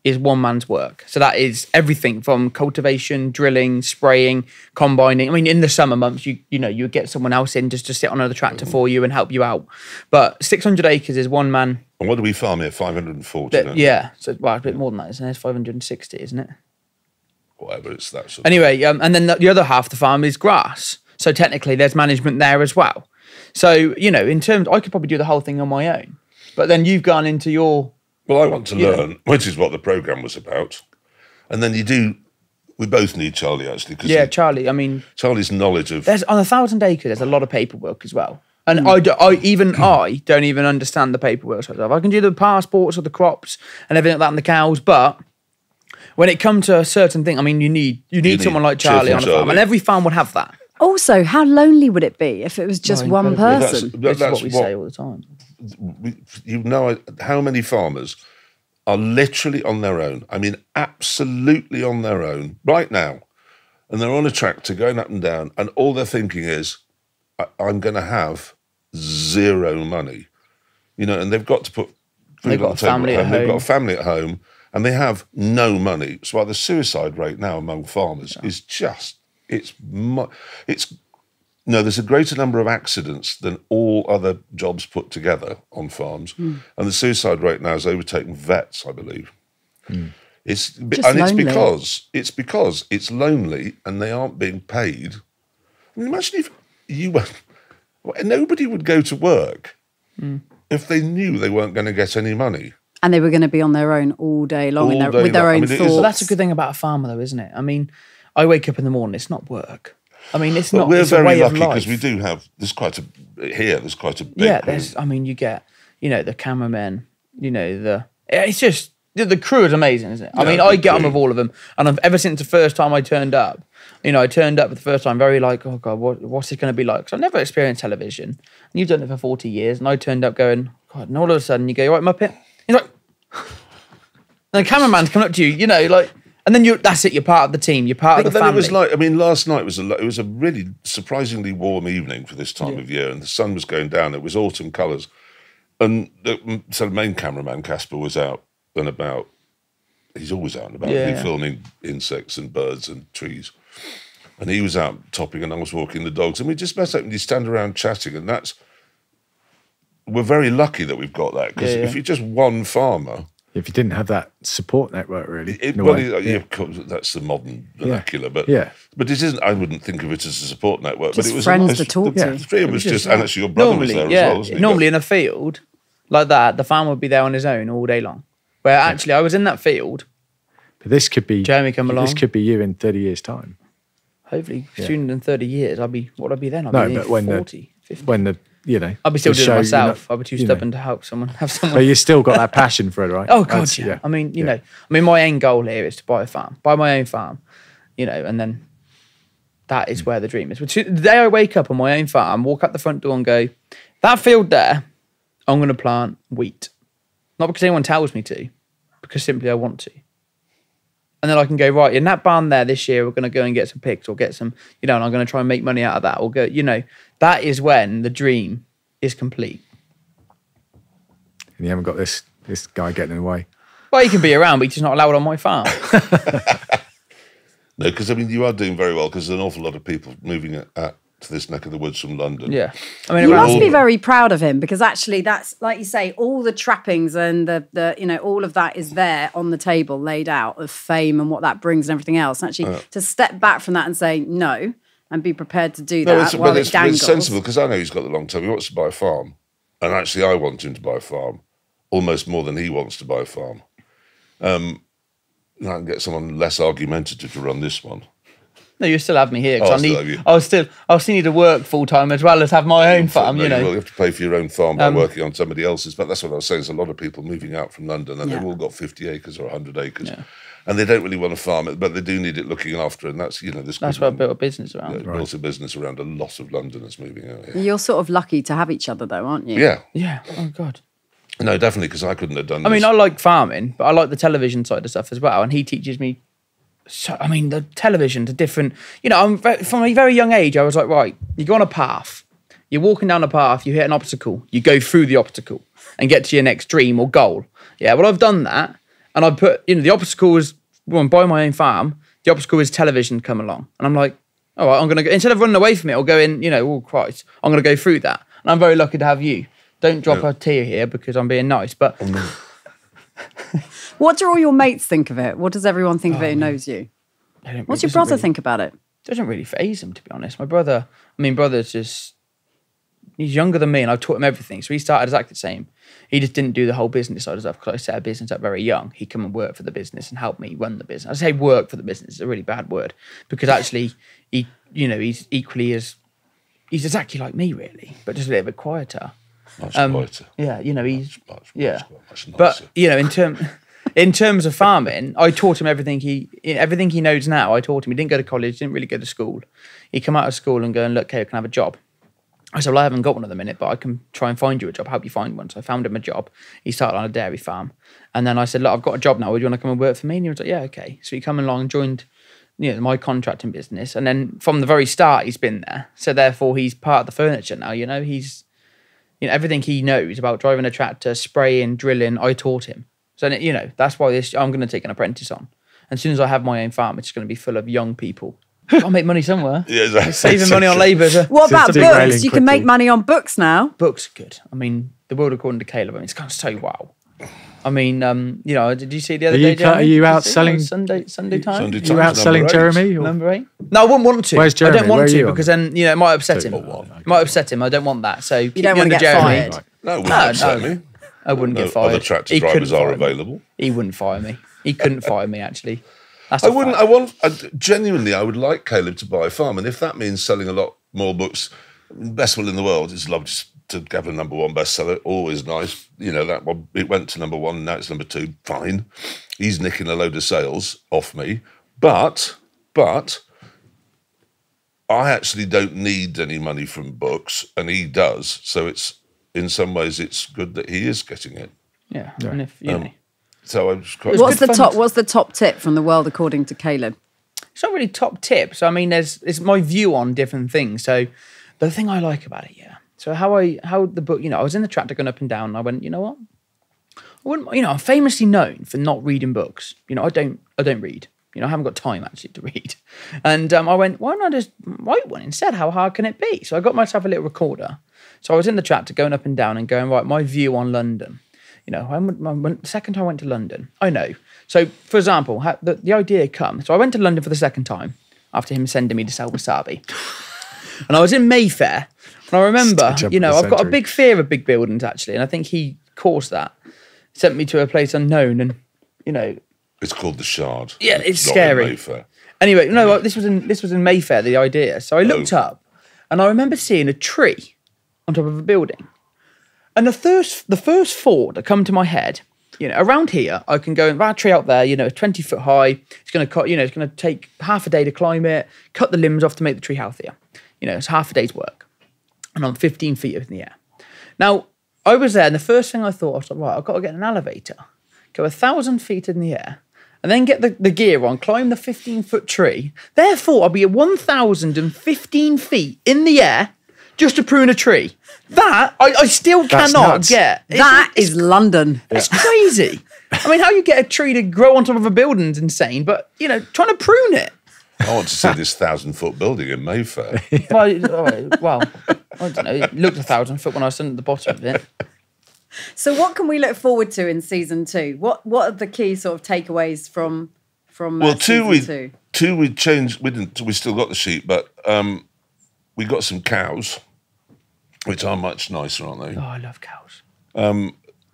Is one man's work. So that is everything from cultivation, drilling, spraying, combining. I mean, in the summer months, you get someone else in just to sit on another tractor for you and help you out. But 600 acres is one man. And what do we farm here? 540? Yeah. So, a bit more than that, isn't it? It's 560, isn't it? Whatever, it's that sort Anyway, and then the other half of the farm is grass. So technically there's management there as well. So, in terms, I could probably do the whole thing on my own. But then you've gone into your... Well, I want to learn, which is what the programme was about. And then we both need Charlie, actually. Yeah, Charlie, I mean... Charlie's knowledge of... On 1,000 acres, there's a lot of paperwork as well. And I don't even understand the paperwork side of it. I can do the passports of the crops and everything like that and the cows, but when it comes to a certain thing, I mean, you need someone like Charlie on a farm, and every farm would have that. Also, how lonely would it be if it was just one person? That's what we say all the time. You know how many farmers are literally on their own. I mean, absolutely on their own right now. And they're on a tractor going up and down, and all they're thinking is, I'm going to have zero money. You know, and they've got to put food on the table at home. They've got a family at home, and they have no money. So why the suicide rate now among farmers is just, there's a greater number of accidents than all other jobs put together on farms. And the suicide rate now has overtaken vets, I believe. It's because it's lonely and they aren't being paid. I mean, imagine if nobody would go to work if they knew they weren't going to get any money. And they were going to be on their own all day long with their own thoughts. Well, that's a good thing about a farmer, though, isn't it? I mean, I wake up in the morning, it's not work. I mean, it's not. We're it's very a way lucky of life. because we do have. There's quite a big. Yeah, I mean, you get, the cameramen. It's just the crew is amazing, isn't it? I mean, I get on with all of them, and ever since the first time I turned up, I turned up the first time very like, oh God, what's it going to be like? Because I've never experienced television, and you've done it for 40 years, and I turned up going, God, and all of a sudden you go, you right, Muppet? He's like, and the cameraman's coming up to you, and then that's it. You're part of the team. You're part of the family. It was like, I mean, last night it was a really surprisingly warm evening for this time of year, and the sun was going down. It was autumn colours, and so the main cameraman Casper was out and about. He's always out and about, filming insects and birds and trees, and he was out topping, and I was walking the dogs, and we just met up and you stand around chatting, and we're very lucky that we've got that because if you're just one farmer. If you didn't have that support network, really. That's the modern vernacular, but it isn't. I wouldn't think of it as a support network. Just but it was friends to talk to. The three of us and actually your brother was there as well, wasn't he? Normally in a field like that, the farmer would be there on his own all day long. Where actually I was in that field. But this could be Jeremy come along. This could be you in 30 years' time. Hopefully, sooner than 30 years. What would I be then? I'd be 40, 50. I'd be still doing it myself. I'd be too stubborn to have someone. But you still got that passion for it, right? Oh God, yeah. I mean, my end goal here is to buy my own farm, and then that is where the dream is. But the day I wake up on my own farm, walk out the front door and go, that field there, I'm going to plant wheat. Not because anyone tells me to, because simply I want to. And then I can go, right, in that barn there this year, we're going to go and get some pigs or get some, and I'm going to try and make money out of that. Or go, that is when the dream is complete. And you haven't got this guy getting in the way. Well, he can be around, but he's just not allowed on my farm. No, because, I mean, you are doing very well because there's an awful lot of people moving to this neck of the woods from London. Yeah. I mean, you must be very proud of him because actually that's, like you say, all the trappings and the all of that is there on the table laid out of fame and what that brings and everything else. And actually to step back from that and say no and be prepared to do that while it dangles. It's sensible because I know he's got the long term. He wants to buy a farm. And actually I want him to buy a farm almost more than he wants to buy a farm. I can get someone less argumentative to run this one. No, you still have me here because I still need to work full time as well as have my own farm. You have to pay for your own farm by working on somebody else's. But that's what I was saying. There's a lot of people moving out from London, and they've all got 50 acres or 100 acres, and they don't really want to farm it, but they do need it looking after. And that's that's what I built a business around. Built a business around a lot of Londoners moving out here. You're sort of lucky to have each other, though, aren't you? Yeah. Yeah. Oh God. No, definitely, because I couldn't have done. I mean, I like farming, but I like the television side of stuff as well, and he teaches me. So, I mean, the television, the different, from a very young age, I was like, right, you go on a path, you're walking down a path, you hit an obstacle, you go through the obstacle and get to your next dream or goal. Yeah, well, I've done that. And I put, the obstacle is, when I buy my own farm, the obstacle is television come along. And I'm like, all right, I'm going to go, instead of running away from it or going, oh Christ, I'm going to go through that. And I'm very lucky to have you. Don't drop a tear here because I'm being nice, but... What do all your mates think of it? What does everyone think of it who knows you? What's your brother think about it? Doesn't really faze him, to be honest. My brother's just, he's younger than me and I've taught him everything. So he started exactly the same. He just didn't do the whole business side of stuff because I set a business up very young. He'd come and work for the business and help me run the business. I say work for the business, it's a really bad word because actually he's equally as he's exactly like me, really, but just a little bit quieter. Much quieter. Yeah, you know, he's Much yeah. nicer. But you know, in terms of farming, I taught him everything he knows now. I taught him. He didn't go to college, didn't really go to school. He come out of school and go and look, okay, I can have a job. I said, well, I haven't got one at the minute, but I can try and find you a job, help you find one. So I found him a job. He started on a dairy farm. And then I said, look, I've got a job now. Would you want to come and work for me? And he was like, yeah, okay. So he come along and joined, you know, my contracting business. And then from the very start, he's been there. So therefore, he's part of the furniture now. You know, he's, you know, everything he knows about driving a tractor, spraying, drilling, I taught him. So, you know, that's why I'm going to take an apprentice on. And as soon as I have my own farm, it's going to be full of young people. I'll make money somewhere. Yeah, exactly. Saving money on labour. What about derailing books? You can make quickly. money on books now. Books are good. I mean, The World According to Kaleb. I mean, it's kind of so wow. I mean, you know, did you see the other day? Are you out Did you see? selling? Sunday time? Sunday You out selling Jeremy? Or? Number 8? No, I wouldn't want to. Where's Jeremy? I don't want Where are to you on? because then, you know, it might upset him. Table one. It might upset him. I don't want that. So you don't want to get Jeremy. fired. No, it wouldn't upset me. I wouldn't No, get fired. other tractor He drivers couldn't are fire me. available. He wouldn't fire me. He couldn't fire me, actually. That's I a wouldn't. fact. Genuinely, I would like Kaleb to buy a farm, and if that means selling a lot more books, best will in the world. It's lovely to have a #1 bestseller. Always nice. You know that one. It went to #1. Now it's #2. Fine. He's nicking a load of sales off me, but I actually don't need any money from books, and he does. So it's in some ways it's good that he is getting it. Yeah. And if, you know. So I was quite. What's good the top tip from the world according to Kaleb? It's not really top tips. I mean, it's my view on different things. So the thing I like about it, yeah. So how the book, you know, I was in the tractor going up and down and I went, you know what? I wouldn't, you know, I'm famously known for not reading books. You know, I don't read. You know, I haven't got time actually to read. And I went, why not just write one instead? How hard can it be? So I got myself a little recorder. So I was in the tractor going up and down and going, right, my view on London. You know, the second time I went to London, I know. So, for example, the idea comes. So I went to London for the second time after him sending me to sell wasabi. And I was in Mayfair. And I remember, you know, I've got a big fear of big buildings, actually. And I think he caused that. Sent me to a place unknown and, you know. It's called the Shard. Yeah, it's not scary. in Mayfair. Anyway, no, this was in Mayfair, the idea. So I looked up and I remember seeing a tree on top of a building. And the first thought that come to my head, you know, around here, I can go and that tree out there, you know, 20 foot high. It's going to cut, you know, it's going to take half a day to climb it, cut the limbs off to make the tree healthier. You know, it's half a day's work. And I'm 15 feet up in the air. Now, I was there and the first thing I thought, I was like, right, I've got to get an elevator, go 1,000 feet in the air, and then get the gear on, climb the 15-foot tree. Therefore, I'll be at 1,015 feet in the air just to prune a tree. That, I still cannot nuts. get. That is London. It's crazy. I mean, how you get a tree to grow on top of a building is insane, but, you know, trying to prune it. I want to see this 1,000-foot building in Mayfair. Well, I don't know. It looked 1,000 foot when I was sitting at the bottom of it. So what can we look forward to in season 2? What are the key sort of takeaways from Well, season 2? two we changed. We still got the sheep, but we got some cows, which are much nicer, aren't they? Oh, I love cows.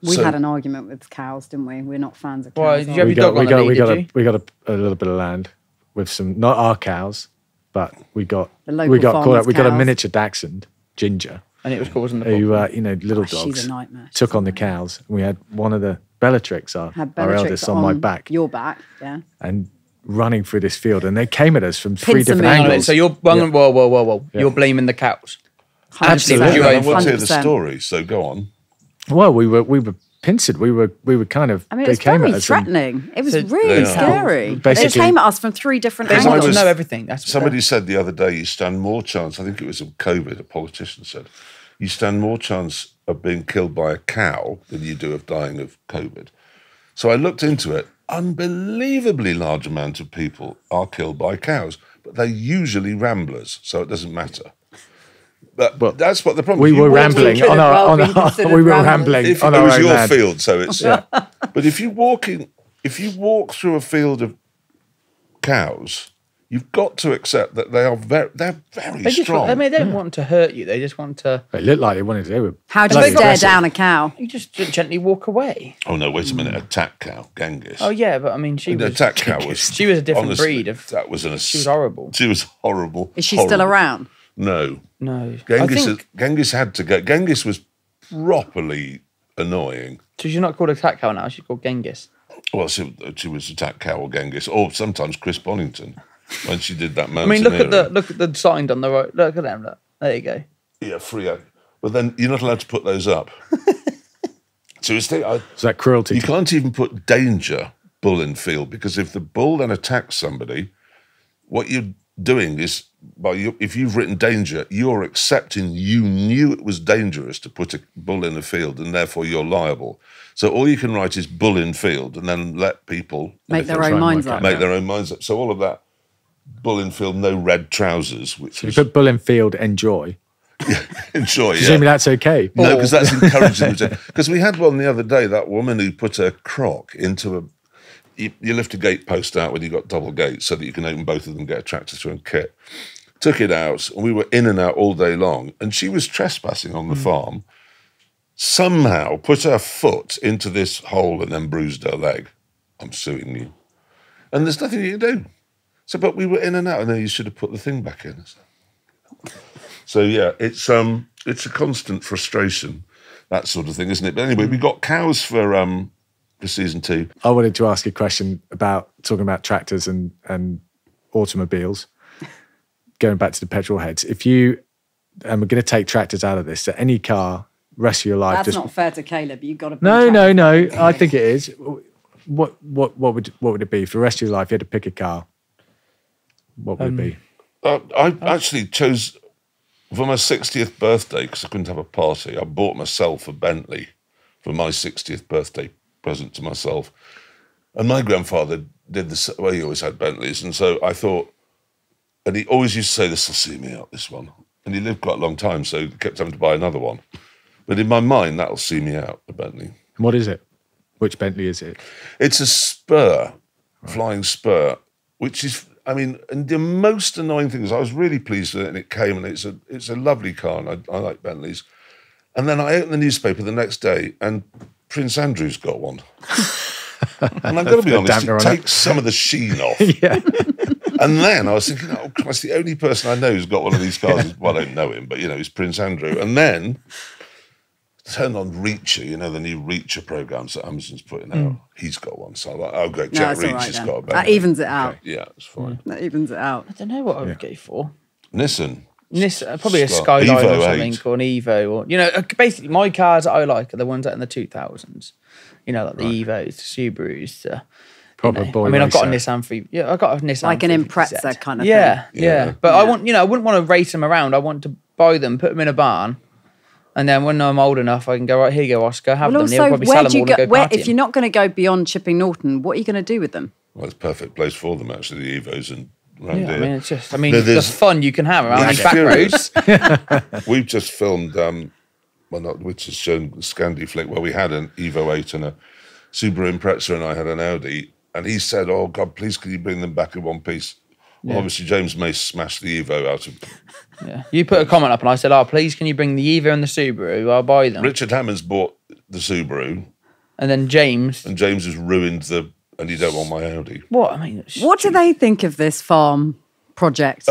We had an argument with cows, didn't we? We're not fans of cows. Why, did you are have we? your dog on the lead, did you? We got a little bit of land with some, not our cows, but we got The local caught farmers' up. We got a cows. miniature dachshund, Ginger, And it was causing the who problem. you know, little She's dogs a nightmare. took on the cows. We had one of the Bellatrix, our Had Bellatrix eldest, on my back, Your back, yeah. and running through this field, and they came at us from three Pincer different movement. angles. So you're whoa. You're blaming the cows. Absolutely. I want to hear the 100%. story, so go on. Well, we were pincered. We were kind of. I mean, it they was came very at us and- threatening. It was So really they are. scary. They Basically- came at us from 3 different They angles. want to know everything. That's what Somebody said the other day you stand more chance, I think it was of COVID, a politician said, you stand more chance of being killed by a cow than you do of dying of COVID. So I looked into it. Unbelievably large amount of people are killed by cows, but they're usually ramblers, so it doesn't matter. But that's what the problem We is. You were walk rambling through- on our. well On been our considered we were ramblers. rambling If on it our was own your land. field, so it's But if you walk through a field of cows, you've got to accept that they're very strong. I mean, they don't want to hurt you. They just want to. It looked like they wanted to. They were How do bloody you stare aggressive. down a cow? You just gently walk away. Oh no! Wait a minute! Attack cow, Genghis. Oh yeah, but I mean, she The was. attack cow was. She was a different honestly, breed of. That was She was horrible. She was horrible. Is she still horrible. around? No. No. Genghis had to go. Genghis was properly annoying. So she's not called Attack Cow now, she's called Genghis. Well, she was Attack Cow or Genghis, or sometimes Chris Bonington when she did that I mean, look mountaineering. at the sign on the right. Look at them. Look. There you go. Yeah, free. But then you're not allowed to put those up. So Is that cruelty? you can't even put danger bull in field, because if the bull then attacks somebody, what you're doing is, if you've written danger, you're accepting you knew it was dangerous to put a bull in a field, and therefore you're liable. So all you can write is bull in field, and then let people Make their own minds up. Make their own minds up. So all of that, bull in field, no red trousers, which You is put bull in field, enjoy. enjoy. Presumably that's okay. No, because that's encouraging. Because we had one the other day, that woman who put a crock into a... You lift a gate post out when you've got double gates so that you can open both of them, get a tractor through and kit. Took it out, and we were in and out all day long, and she was trespassing on the farm, somehow put her foot into this hole and then bruised her leg. I'm suing you. And there's nothing you can do. So, but we were in and out, and then you should have put the thing back in. So yeah, it's a constant frustration, that sort of thing, isn't it? But anyway, we got cows for season 2. I wanted to ask a question about talking about tractors and automobiles. Going back to the petrol heads, if you, and we're going to take tractors out of this, so any car, rest of your life. That's not fair to Kaleb. You've got to. No. I think it is. What would it be for the rest of your life? You had to pick a car. What would it be? I actually chose, for my 60th birthday, because I couldn't have a party, I bought myself a Bentley for my 60th birthday present to myself. And my grandfather did this, well, he always had Bentleys, and so I thought, and he always used to say, this will see me out, this one. And he lived quite a long time, so he kept having to buy another one. But in my mind, that'll see me out, the Bentley. And what is it? Which Bentley is it? It's a Spur, flying Spur, which is, I mean, and the most annoying thing is I was really pleased with it, and it came, and it's a lovely car, and I like Bentleys. And then I opened the newspaper the next day, and Prince Andrew's got one. And I've got to be honest, it takes some of the sheen off. Yeah. And then I was thinking, oh Christ, the only person I know who's got one of these cars is, well, I don't know him, but, he's Prince Andrew. And then turned on Reacher, the new Reacher programs that Amazon's putting out. He's got one. So I'm like, oh, great, Jack Reacher's got a Bentley. That evens it out. Okay, yeah, it's fine. That evens it out. I don't know what I would go for. Nissan. Probably a Skyline Evo or something, 8. or an Evo, or basically my cars that I like are the ones that are in the 2000s. Like the Evos, the Subarus. Proper boy. I mean, I've got a racer. Nissan I've got a Nissan, Like an 350Z. Impreza kind of yeah, thing. Yeah. But I wouldn't want to race them around. I want to buy them, put them in a barn, and then when I'm old enough, I can go, right, here you go, Oscar, have them. Also, You'll probably sell where them do you all go? and go partying. If you're not going to go beyond Chipping Norton, what are you going to do with them? Well, it's a perfect place for them, actually, the Evos and around here. I mean, it's just, the fun you can have around these back roads. We've just filmed, which has shown Scandi Flick, where we had an Evo 8 and a Subaru Impreza, and I had an Audi, and he said, oh, God, please, can you bring them back in one piece? Well, obviously, James May smashed the Evo out of... Yeah. You put a comment up, and I said, oh, please, can you bring the Evo and the Subaru? I'll buy them. Richard Hammond's bought the Subaru. And then James... And James has ruined and you don't want my Audi. What? I mean... What do they think of this farm project?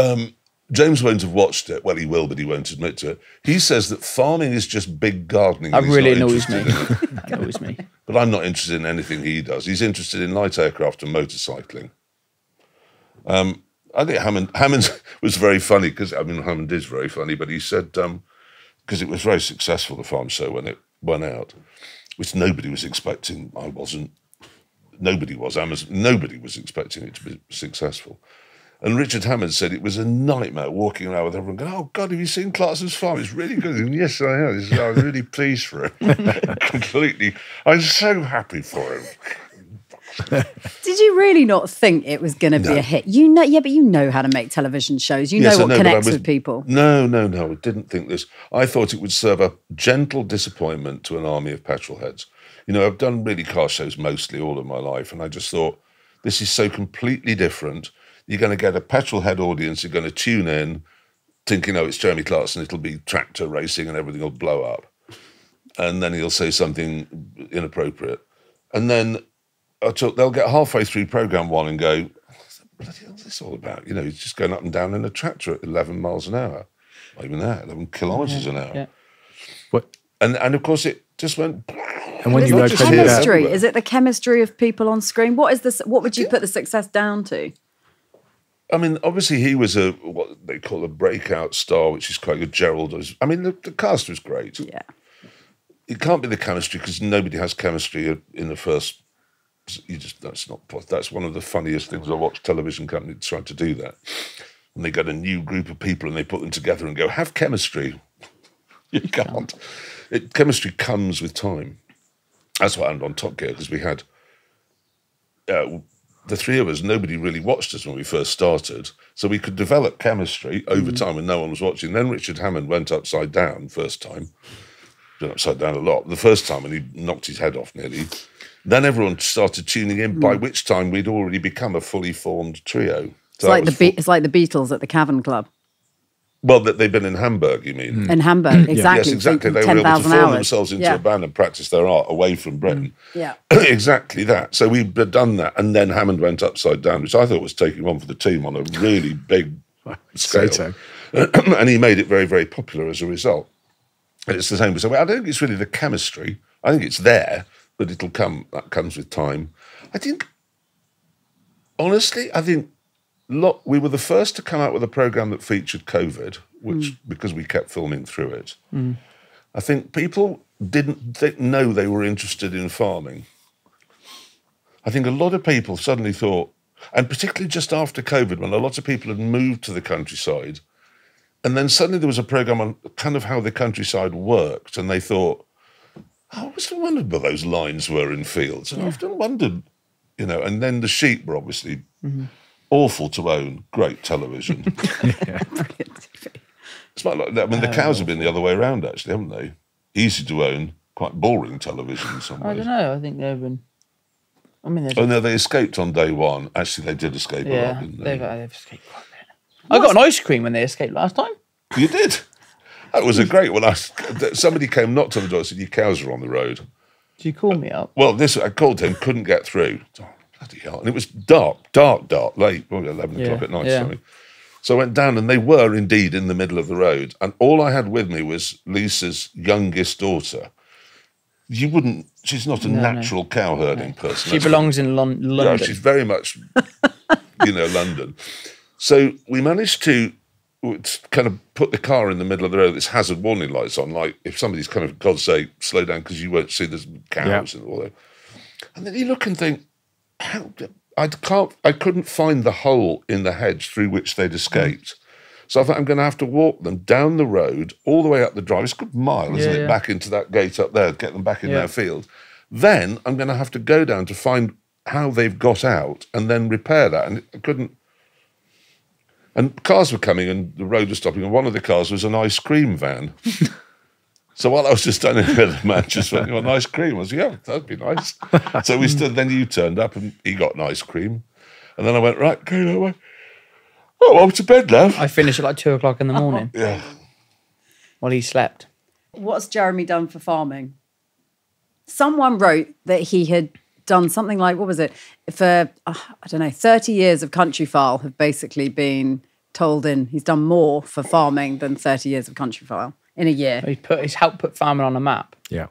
James won't have watched it. Well, he will, but he won't admit to it. He says that farming is just big gardening. That really annoys me. That annoys me. But I'm not interested in anything he does. He's interested in light aircraft and motorcycling. I think Hammond was very funny, because, Hammond is very funny, but he said, because it was very successful, the farm show, when it went out, which nobody was expecting. I wasn't. Nobody was. Nobody was expecting it to be successful. And Richard Hammond said it was a nightmare walking around with everyone going, oh, God, have you seen Clarkson's farm? It's really good. And yes, I have. He said, I was really pleased for him. Completely. I'm so happy for him. Did you really not think it was going to be a hit? But you know how to make television shows. You Yes, know I what but connects with people. No. I didn't think this. I thought it would serve a gentle disappointment to an army of petrol heads. I've done really car shows mostly all of my life, and I just thought, this is so completely different. You're going to get a petrol head audience, you're going to tune in, thinking, oh, it's Jeremy Clarkson, it'll be tractor racing and everything will blow up. And then he'll say something inappropriate. And then they'll get halfway through programme 1 and go, what the bloody hell is this all about? He's just going up and down in a tractor at 11 miles an hour. Not even that, 11 kilometres an hour. Yeah. What? And of course it just went... And when Is you it open it up, chemistry? Is it the chemistry of people on screen? What is this? What would you put the success down to? I mean, obviously he was what they call a breakout star, which is quite good. Gerald was... I mean, the cast was great. Yeah. It can't be the chemistry because nobody has chemistry in the first... That's one of the funniest things. I watch television companies trying to do that. And they get a new group of people and they put them together and go, have chemistry. You can't. Chemistry comes with time. That's what happened on Top Gear, because we had the three of us, nobody really watched us when we first started, so we could develop chemistry over time when no one was watching. Then Richard Hammond went upside down first time. Been upside down a lot. The first time, and he knocked his head off nearly. Then everyone started tuning in, by which time we'd already become a fully formed trio. So It's like the Beatles at the Cavern Club. Well, that they've been in Hamburg, you mean? In Hamburg, exactly. Yes, exactly. They were able to 10,000 form hours. themselves into a band and practice their art away from Britain. Yeah. Exactly that. So we'd done that, and then Hammond went upside down, which I thought was taking one for the team on a really big scale. So. And he made it very, very popular as a result. And it's the same. So I don't think it's really the chemistry. I think it's there, but it'll come. That comes with time. I think, honestly, we were the first to come out with a programme that featured COVID, which because we kept filming through it. I think people didn't know they were interested in farming. I think a lot of people suddenly thought, and particularly just after COVID, when a lot of people had moved to the countryside, and then suddenly there was a programme on kind of how the countryside worked, and they thought, I always wondered what those lines were in fields, and I often wondered, and then the sheep were obviously... awful to own, great television. It's not like that. I mean, the cows have been the other way around, actually, haven't they? Easy to own, quite boring television in some ways. I don't know. I think they've been... I mean, no, they escaped on day one. Actually, they did escape a lot, didn't they? They've escaped quite a bit. I got an ice cream when they escaped last time. You did? That was a great one. Somebody came, knocked on the door and said, your cows are on the road. Did you call me up? Well, I called him, couldn't get through. Oh, bloody hell. And it was dark, late, probably 11 o'clock at night or something. So I went down and they were indeed in the middle of the road. And all I had with me was Lisa's youngest daughter. She's not a natural cow herding person. She belongs in London. Yeah, she's very much, London. So we managed to kind of put the car in the middle of the road, this hazard warning lights on, like if somebody's kind of, God's sake, slow down because you won't see there's cows and all that. And then you look and think, I couldn't find the hole in the hedge through which they'd escaped. So I thought I'm going to have to walk them down the road, all the way up the drive. It's a good mile, isn't it? Back into that gate up there, get them back in their field. Then I'm going to have to go down to find how they've got out and then repair that. And I couldn't. And cars were coming and the road was stopping. And one of the cars was an ice cream van. So while I was just standing there, the man just went, you want an ice cream? I was like, yeah, that'd be nice. So we stood, then you turned up and he got an ice cream. And then I went, right, go that way. Oh, I'm to bed now. I finished at like 2 o'clock in the morning. Yeah. While he slept. What's Jeremy done for farming? Someone wrote that he had done something like, what was it? For, 30 years of Countryfile have basically been told in. He's done more for farming than 30 years of Countryfile in a year. He's helped put farming on a map. Yeah.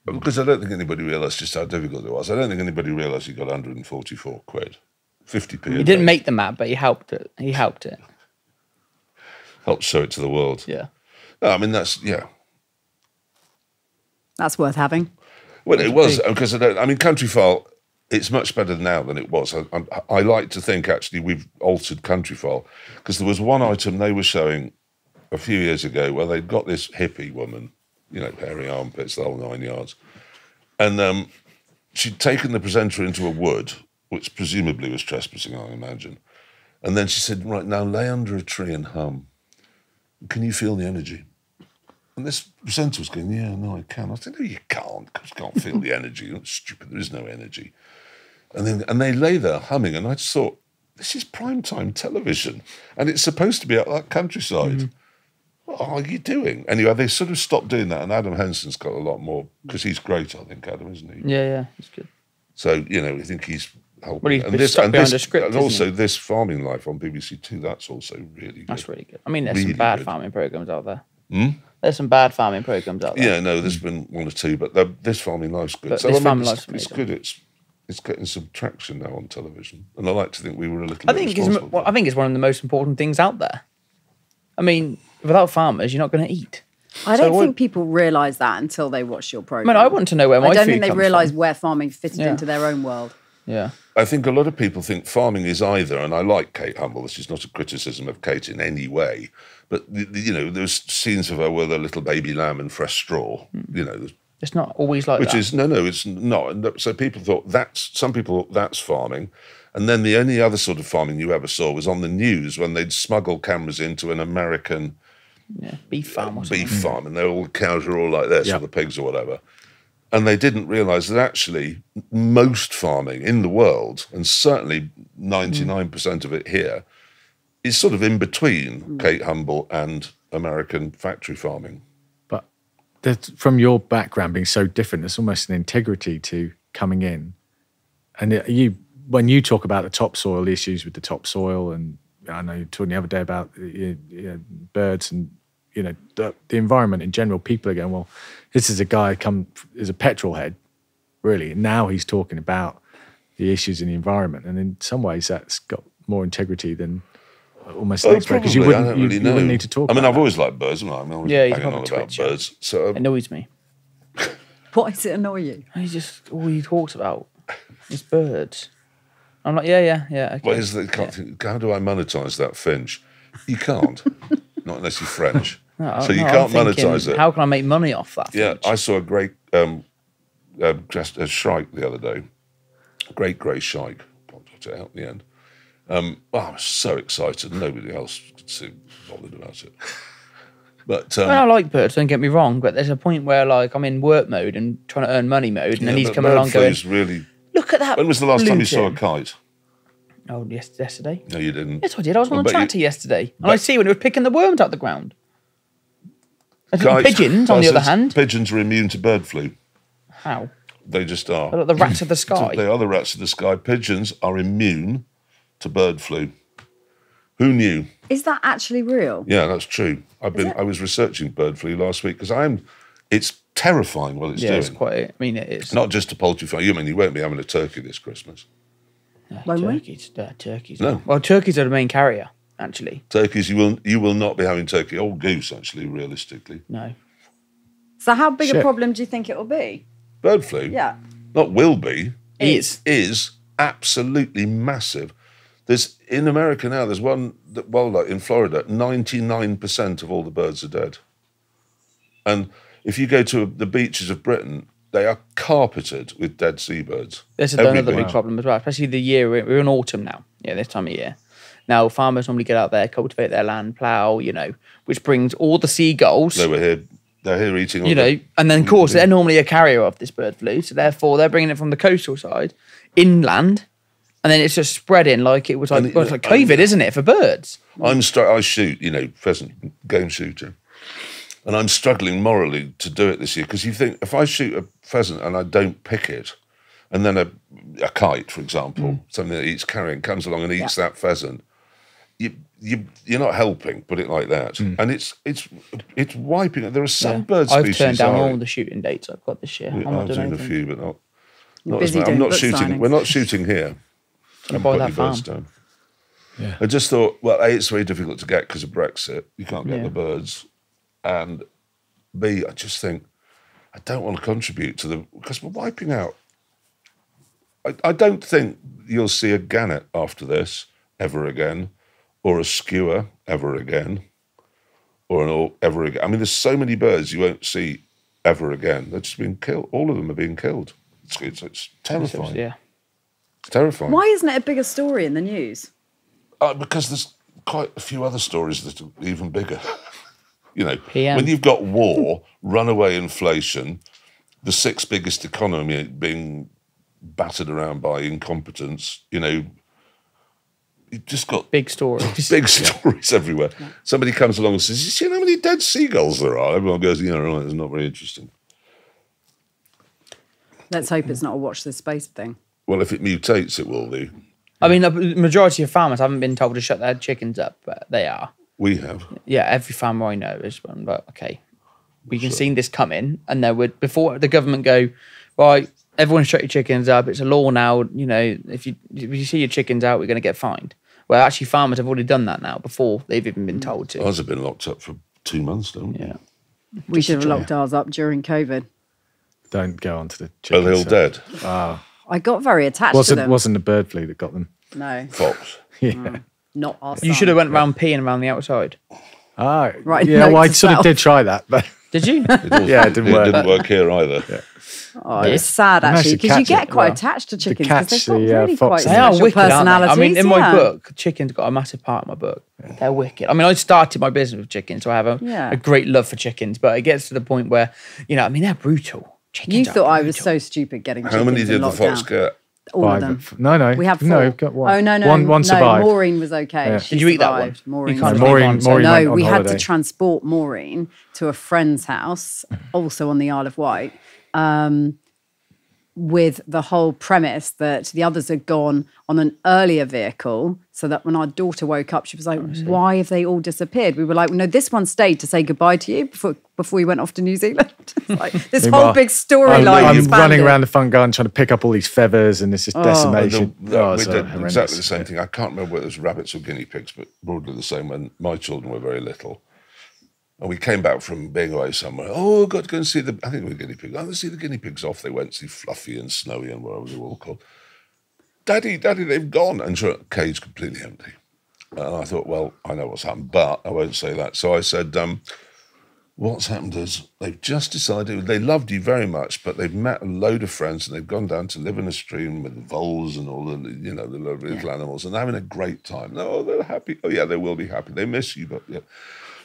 Because I don't think anybody realised just how difficult it was. I don't think anybody realised he got 144 quid. 50p. He didn't make the map, but he helped it. Helped show it to the world. Yeah. No, I mean, that's That's worth having. Well, it was, because Countryfile, it's much better now than it was. I like to think, actually, we've altered Countryfile, because there was one item they were showing a few years ago where they'd got this hippie woman, hairy armpits, the whole 9 yards, and she'd taken the presenter into a wood, which presumably was trespassing, I imagine. And then she said, right, now lay under a tree and hum. Can you feel the energy? And this presenter was going, yeah, no, I can. I said, no, you can't, because you can't feel the energy. You're stupid, there is no energy. And they lay there humming, and I just thought, this is primetime television, and it's supposed to be out that countryside. Mm. What are you doing? Anyway, they sort of stopped doing that, and Adam Henson's got a lot more, because he's great, I think, Adam, isn't he? Yeah, he's good. So, I think he's helping. Well, he's been stuck behind a script, and also this Farming Life on BBC Two. That's also really good. That's really good. I mean, there's Really some bad good. farming programs out there. There's some bad farming programs out there. Yeah, no, there's been one or two, but this Farming Life's good. But this Farming Life's it's amazing. good. It's getting some traction now on television, and I like to think we were a little. I think it's one of the most important things out there. I mean, without farmers, you're not going to eat. I don't think people realise that until they watch your I programme. mean, I want to know where my food I don't think they comes realise from. where farming fitted into their own world. Yeah. I think a lot of people think farming is either, and I like Kate Humble. This is not a criticism of Kate in any way, but you know, there's scenes of her with a little baby lamb and fresh straw. You know, It's not always like which that. is no, it's not. And so people thought some people thought that's farming, and then the only other sort of farming you ever saw was on the news when they'd smuggle cameras into an American beef farm or something. beef farm, and all the cows are all like this, or the pigs or whatever. And they didn't realise that actually most farming in the world, and certainly 99% of it here, is sort of in between Kate Humble and American factory farming. But from your background being so different, there's almost an integrity to coming in. And when you talk about the topsoil issues with the topsoil, and I know you were talking the other day about birds and the environment in general, people are going, well, this is a guy is a petrol head, really. And now he's talking about the issues in the environment. And in some ways, that's got more integrity than almost an expert, because you wouldn't need to talk about I've always liked birds, haven't I? I'm always he's banging on probably about Twitch, birds. So It annoys me. Why does it annoy you? He just all he talks about is birds. I'm like, yeah. Okay. how do I monetize that finch? You can't. Not unless you're French. I'm can't thinking, monetize it. How can I make money off that? Yeah, finch? I saw a great just a shrike the other day. A great grey shrike. Got it out in the end. I was so excited. Nobody else could seem bothered about it. But I like birds, don't get me wrong, but there's a point where like I'm in work mode and trying to earn money mode, and then he's coming along going, really. look at that. When was the last time you saw a blue kite? Oh, yesterday. No, you didn't. Yes, I did. I was on the But tractor yesterday, and I see when it was picking the worms out the ground. And Kites- pigeons, on the other hand, Pigeons are immune to bird flu. how? They just are. They're like the rats of the sky. They are the rats of the sky. Pigeons are immune to bird flu. Who knew? Is that actually real? Yeah, that's true. I was researching bird flu last week because it's terrifying what it's Yeah, doing. it's quite. I mean, it's Not just a poultry farm. You won't be having a turkey this Christmas. Won't we? turkeys. No. Well, turkeys are the main carrier, actually. Turkeys, you will not be having turkey or goose, actually, realistically. No. So how big a problem do you think it will be? Bird flu? Yeah. Not will be. Is. Is absolutely massive. In America now, there's one that, like in Florida, 99% of all the birds are dead. And if you go to the beaches of Britain, they are carpeted with dead seabirds. There's another big problem as well, especially the year we're in autumn now. Yeah, this time of year. Now farmers normally get out there, cultivate their land, plough, which brings all the seagulls. They're here eating all and then of course they're normally a carrier of this bird flu, so therefore they're bringing it from the coastal side inland, and then it's just spreading like it was like COVID, isn't it, for birds? I shoot, pheasant, game shooter. And I'm struggling morally to do it this year because you think if I shoot a pheasant and I don't pick it, and then a kite, for example, something that eats carrion, comes along and eats that pheasant, you're not helping. Put it like that, and it's wiping it. There are some bird species. I've turned down all the shooting dates I've got this year. I'm not doing a few, but not as busy much. doing I'm not book shooting. signings. We're not shooting here. Gonna buy that farm. Down. Yeah. I just thought, well, A, it's very difficult to get because of Brexit. You can't get the birds. And B, I just think I don't want to contribute to because we're wiping out. I don't think you'll see a gannet after this ever again, or a skewer ever again, or an all ever again. I mean, there's so many birds you won't see ever again. They're just being killed. All of them are being killed. It's terrifying. Yeah. It's terrifying. Why isn't it a bigger story in the news? Because there's quite a few other stories that are even bigger. PM. When you've got war, runaway inflation, the sixth biggest economy being battered around by incompetence, you've just got Big stories. big stories everywhere. Yeah. Somebody comes along and says, you see how many dead seagulls there are? Everyone goes, yeah, right, it's not very interesting. Let's hope it's not a watch this space thing. Well, if it mutates, it will do. I mean, the majority of farmers haven't been told to shut their chickens up, but they are. We have. Yeah, every farmer I know is one. But okay, we can see this coming, and there would before the government go, right, everyone shut your chickens up. It's a law now. You know, if you see your chickens out, we're going to get fined. Well, actually, farmers have already done that now before they've even been told to. Ours have been locked up for 2 months, don't we? Yeah. We should have locked ours up during COVID. Don't go on to the Are chickens. they all dead? I got very attached to them. Wasn't the bird flu that got them? No, Fox. Yeah. not us. You should have went round peeing around the outside. Ah, Right, yeah, note well, I to sort of self. did try that, but Did you? yeah, it didn't work. It didn't work here either. Yeah. Oh, it's sad And actually actually because you cats get it quite well. attached to The chickens because cats, they've got the, really quite foxes. They are special wicked, aren't they? personalities. I mean, in my yeah. book, chickens got a massive part in my book. They're wicked. I mean, I started my business with chickens, so I have a great love for chickens. But it gets to the point where, you know, I mean, they're brutal. Chickens You are thought I was brutal. so stupid getting How chickens many in did the fox lockdown. get? All of them. No. We have 4. No, we've got one. Oh, no. One no, survived. Maureen was okay. Yeah. She Did you eat that one? survived. Maureen You can't was leave Maureen, on, so- Maureen went No, on we had holiday. to transport Maureen to a friend's house, also on the Isle of Wight, with the whole premise that the others had gone on an earlier vehicle, so that when our daughter woke up, she was like, why have they all disappeared? We were like, no, this one stayed to say goodbye to you before you went off to New Zealand. It's like, this whole Meanwhile, big storyline I'm expanded. running around the front garden trying to pick up all these feathers, and this is decimation. We It's did horrendous. exactly the same thing. I can't remember whether it was rabbits or guinea pigs, but broadly the same when my children were very little. And we came back from being away somewhere. Oh, I've got to go and see I think we were guinea pigs. Let's see the guinea pigs off. They went to see Fluffy and Snowy and whatever they were all called. Daddy, they've gone. And sure, cage completely empty. And I thought, well, I know what's happened, but I won't say that. So I said, what's happened is they've just decided they loved you very much, but they've met a load of friends and they've gone down to live in a stream with the voles and all the, you know, the lovely little animals, and they're having a great time. Oh, they're happy. Oh, yeah, they will be happy. They miss you, but yeah.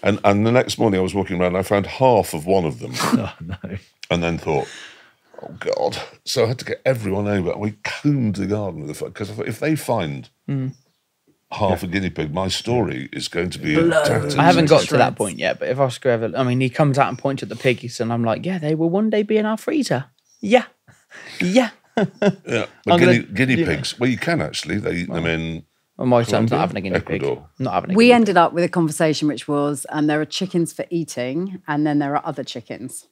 And the next morning I was walking around and I found half of one of them. Oh, no. And then thought, oh, God. So I had to get everyone over. We combed the garden with the because if they find half a guinea pig, my story is going to be attacked. I haven't got to that point yet, but if Oscar ever, I mean, he comes out and points at the piggies, and I'm like, yeah, they will one day be in our freezer. Yeah. Yeah, but I'm guinea pigs, well, you can actually. They eat them in Well, my son's Colombia, not having a guinea pig. Ecuador. Not having a We guinea ended up with a conversation which was, there are chickens for eating, and then there are other chickens.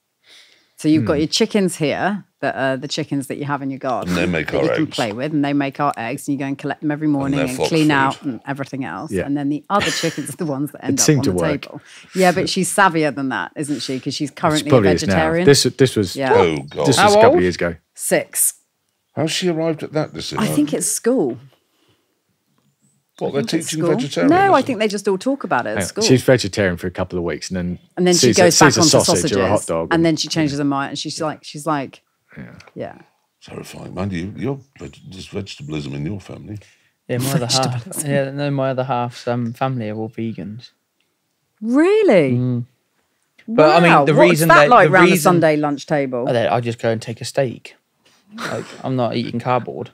So you've got your chickens here, that are the chickens that you have in your garden. And they make that our you can eggs. play with, and they make our eggs, and you go and collect them every morning they're and fox clean food. out and everything else. Yeah. And then the other chickens are the ones that end up seemed on to the work. table. Yeah, but she's savvier than that, isn't she? Because she's currently a Probably is now. vegetarian. This was Yeah. Oh, God. this How was a couple old? of years ago. 6. How's she arrived at that decision? I think it's school. What, they're I think it's teaching school. vegetarianism? No, I think they just all talk about it at school. She's vegetarian for a couple of weeks, and then she sees goes a, back sees a onto sausage or a hot dog, and then she changes her mind, and she's like, yeah. Terrifying. Mind you, there's vegetabilism in your family. Yeah, my other half. Yeah, no, my other half's family are all vegans. Really? But I mean, the What's reason that they- like the round the reason- Sunday lunch table? I just go and take a steak. Like, I'm not eating cardboard.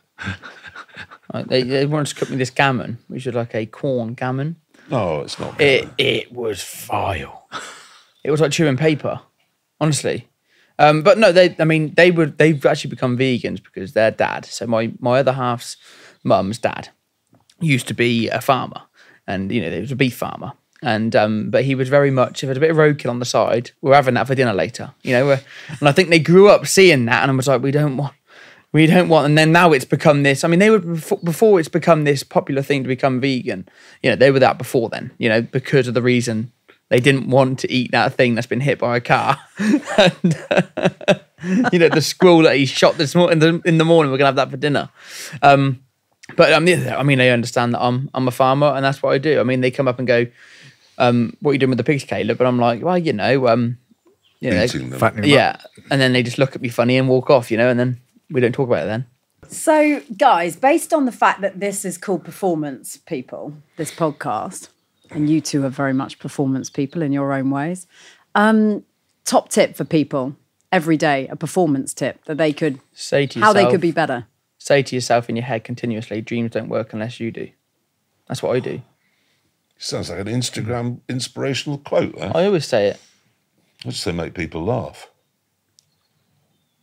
Like, they wanted to cook me this gammon, which is like a corn gammon. No, it's not. It was vile. It was like chewing paper, honestly. But no, they've actually become vegans because their dad. So my other half's mum's dad used to be a farmer, and he was a beef farmer. And but he was very much, if it's a bit of roadkill on the side, we're having that for dinner later. And I think they grew up seeing that, and I was like, we don't want. And then now it's become this. I mean, they were before it's become this popular thing to become vegan. They were that before then. Because of the reason they didn't want to eat that thing that's been hit by a car. And, the squirrel that he shot this morning in the morning. We're gonna have that for dinner. But I mean, they understand that I'm a farmer, and that's what I do. I mean, they come up and go, "What are you doing with the pigs, Caleb?" And I'm like, "Well, Eating them. fattening them yeah." up. And then they just look at me funny and walk off, and then we don't talk about it then. So, guys, based on the fact that this is called Performance People, this podcast, and you two are very much performance people in your own ways, top tip for people every day, a performance tip that they could Say to how yourself, they could be better. Say to yourself in your head continuously, dreams don't work unless you do. That's what I do. Sounds like an Instagram inspirational quote there. I always say it. I just say make people laugh.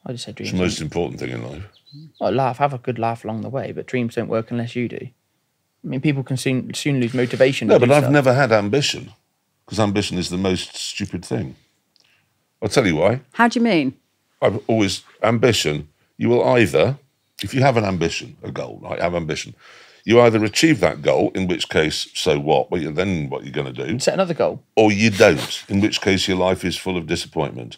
I just say It's dreams. the most important thing in life. Well, have a good laugh along the way, but dreams don't work unless you do. I mean, people can soon lose motivation. No, to but do I've stuff. never had ambition, because ambition is the most stupid thing. I'll tell you why. How do you mean? I've always, ambition, you will either, if you have an ambition, a goal, right, have ambition, you either achieve that goal, in which case, so what? Well, then what you're going to do? Set another goal. Or you don't, in which case your life is full of disappointment.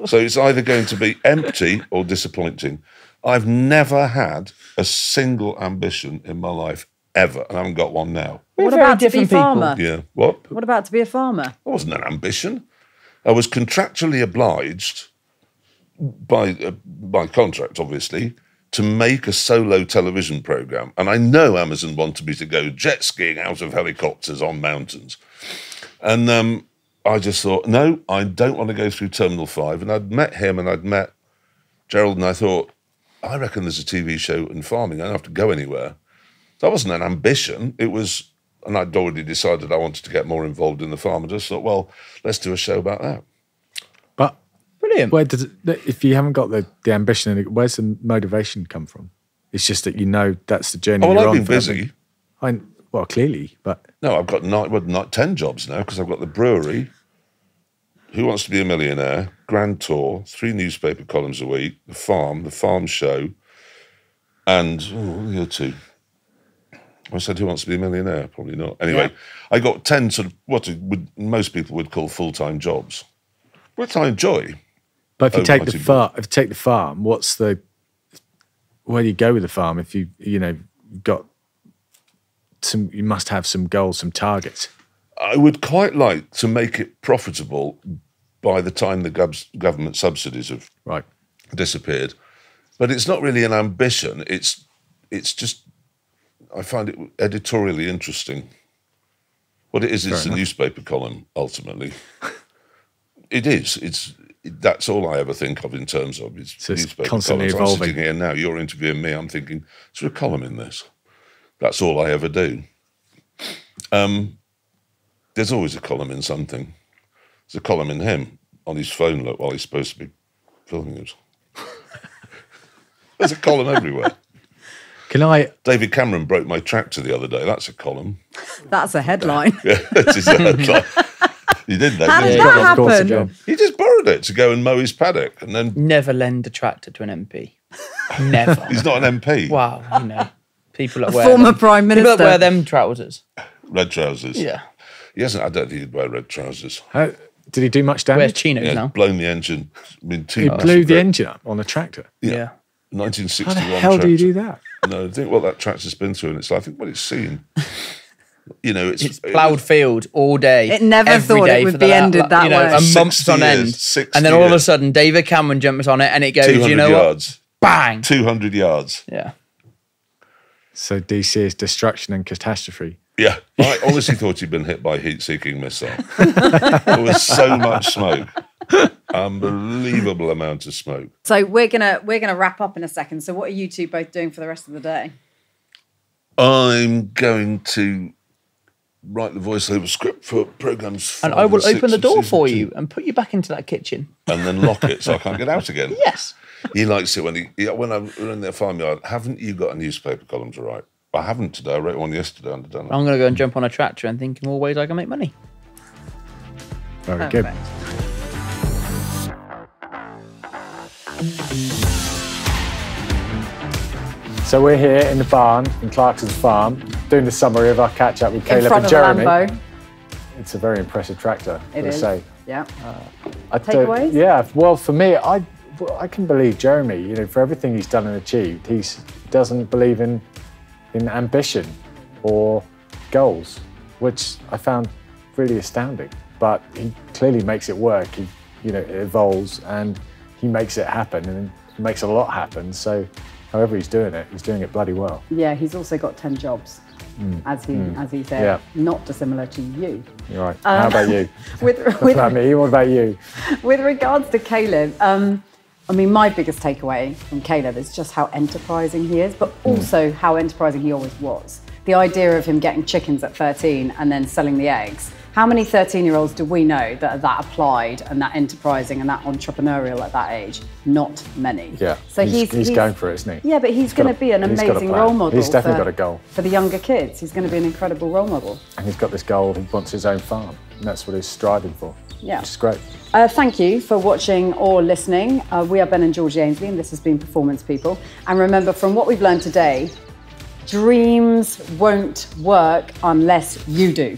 So it's either going to be empty or disappointing. I've never had a single ambition in my life, ever, and I haven't got one now. We're What very about to be different people. farmer? Yeah, what? What about to be a farmer? That wasn't an ambition. I was contractually obliged by contract, obviously, to make a solo television program. And I know Amazon wanted me to go jet skiing out of helicopters on mountains. And I just thought, no, I don't want to go through Terminal 5. And I'd met him and I'd met Gerald, and I thought, I reckon there's a TV show in farming. I don't have to go anywhere. That wasn't an ambition. It was, and I'd already decided I wanted to get more involved in the farm. I just thought, well, let's do a show about that. But Brilliant. where does it, if you haven't got the ambition, where's the motivation come from? It's just that you know that's the journey Oh, well, you're I've on. been busy. Well, clearly, but No, I've got not 10 jobs now, because I've got the brewery, Who Wants to Be a Millionaire, Grand Tour, 3 newspaper columns a week, the farm show, and the other 2. I said, Who Wants to Be a Millionaire? Probably not. Anyway, I got 10 sort of most people would call full-time jobs, which I enjoy. But if you take Overwriting. the farm, where do you go with the farm? If you got some, you must have some goals, some targets. I would quite like to make it profitable by the time the government subsidies have Right. disappeared. But it's not really an ambition. It's just, I find it editorially interesting. What it is, it's a newspaper column, ultimately. It is. That's all I ever think of in terms of it's newspaper constantly columns. I'm evolving. sitting here now, you're interviewing me, I'm thinking, is there a column in this? That's all I ever do. There's always a column in something. There's a column in him on his phone, look, while he's supposed to be filming us. There's a column everywhere. David Cameron broke my tractor the other day. That's a column. That's a headline. Yeah, that is a headline. He did that. How did didn't he? that Of course happen? again. He just borrowed it to go and mow his paddock, and then Never lend a tractor to an MP. Never. he's not an MP. Wow, people that A wear former them. Prime People Minister. that wear them trousers. Red trousers. Yeah. He hasn't. I don't think he'd wear red trousers. Did he do much Wears damage? chinos Yeah, now. blown the engine. I mean, He blew the engine up on a tractor. Yeah. 1961. How the hell do you do tractor. that? No, think what that tractor's been through, and it's like, I think what it's seen. It's ploughed field all day. It never every thought it day would for be ended that way. A month on 60 end. years, 60 And then all of a years. sudden, David Cameron jumps on it and it goes, 200 you know yards. what? Bang. 200 yards. Yeah. So DC is destruction and catastrophe. Yeah. I honestly thought he'd been hit by a heat-seeking missile. There was so much smoke. Unbelievable amount of smoke. So we're gonna wrap up in a second. So what are you two both doing for the rest of the day? I'm going to write the voiceover script for programs 5 And I will 6 open the of door season for 2, you and put you back into that kitchen. and then lock it so I can't get out again. Yes. He likes it when I'm in their farmyard. Haven't you got a newspaper column to write? I haven't today. I wrote one yesterday. Underdone it. I'm going to go and jump on a tractor and think of more ways I can make money. Very good. Perfect. So we're here in the barn in Clarkson's farm, doing the summary of our catch up with In Kaleb front and of Jeremy. a Lambo. It's a very impressive tractor, It I is. say. Yeah. Takeaways? Yeah. Well, for me, I can believe Jeremy. For everything he's done and achieved, he doesn't believe in ambition or goals, which I found really astounding. But he clearly makes it work. He, it evolves and he makes it happen, and he makes a lot happen. So, however he's doing it bloody well. Yeah, he's also got 10 jobs, as he said. Yeah. Not dissimilar to you. You're right. How about you? With What about me? What about you? With regards to Kaleb, my biggest takeaway from Kaleb is just how enterprising he is, but also how enterprising he always was. The idea of him getting chickens at 13 and then selling the eggs How many 13-year-olds do we know that are that applied and that enterprising and that entrepreneurial at that age? Not many. Yeah. So he's going for it, isn't he? Yeah, but he's going to be an amazing role model. He's definitely got a goal. For the younger kids, he's going to be an incredible role model. And he's got this goal, he wants his own farm. And that's what he's striving for. Yeah. Which is great. Thank you for watching or listening. We are Ben and Georgie Ainslie, and this has been Performance People. And remember, from what we've learned today, dreams won't work unless you do.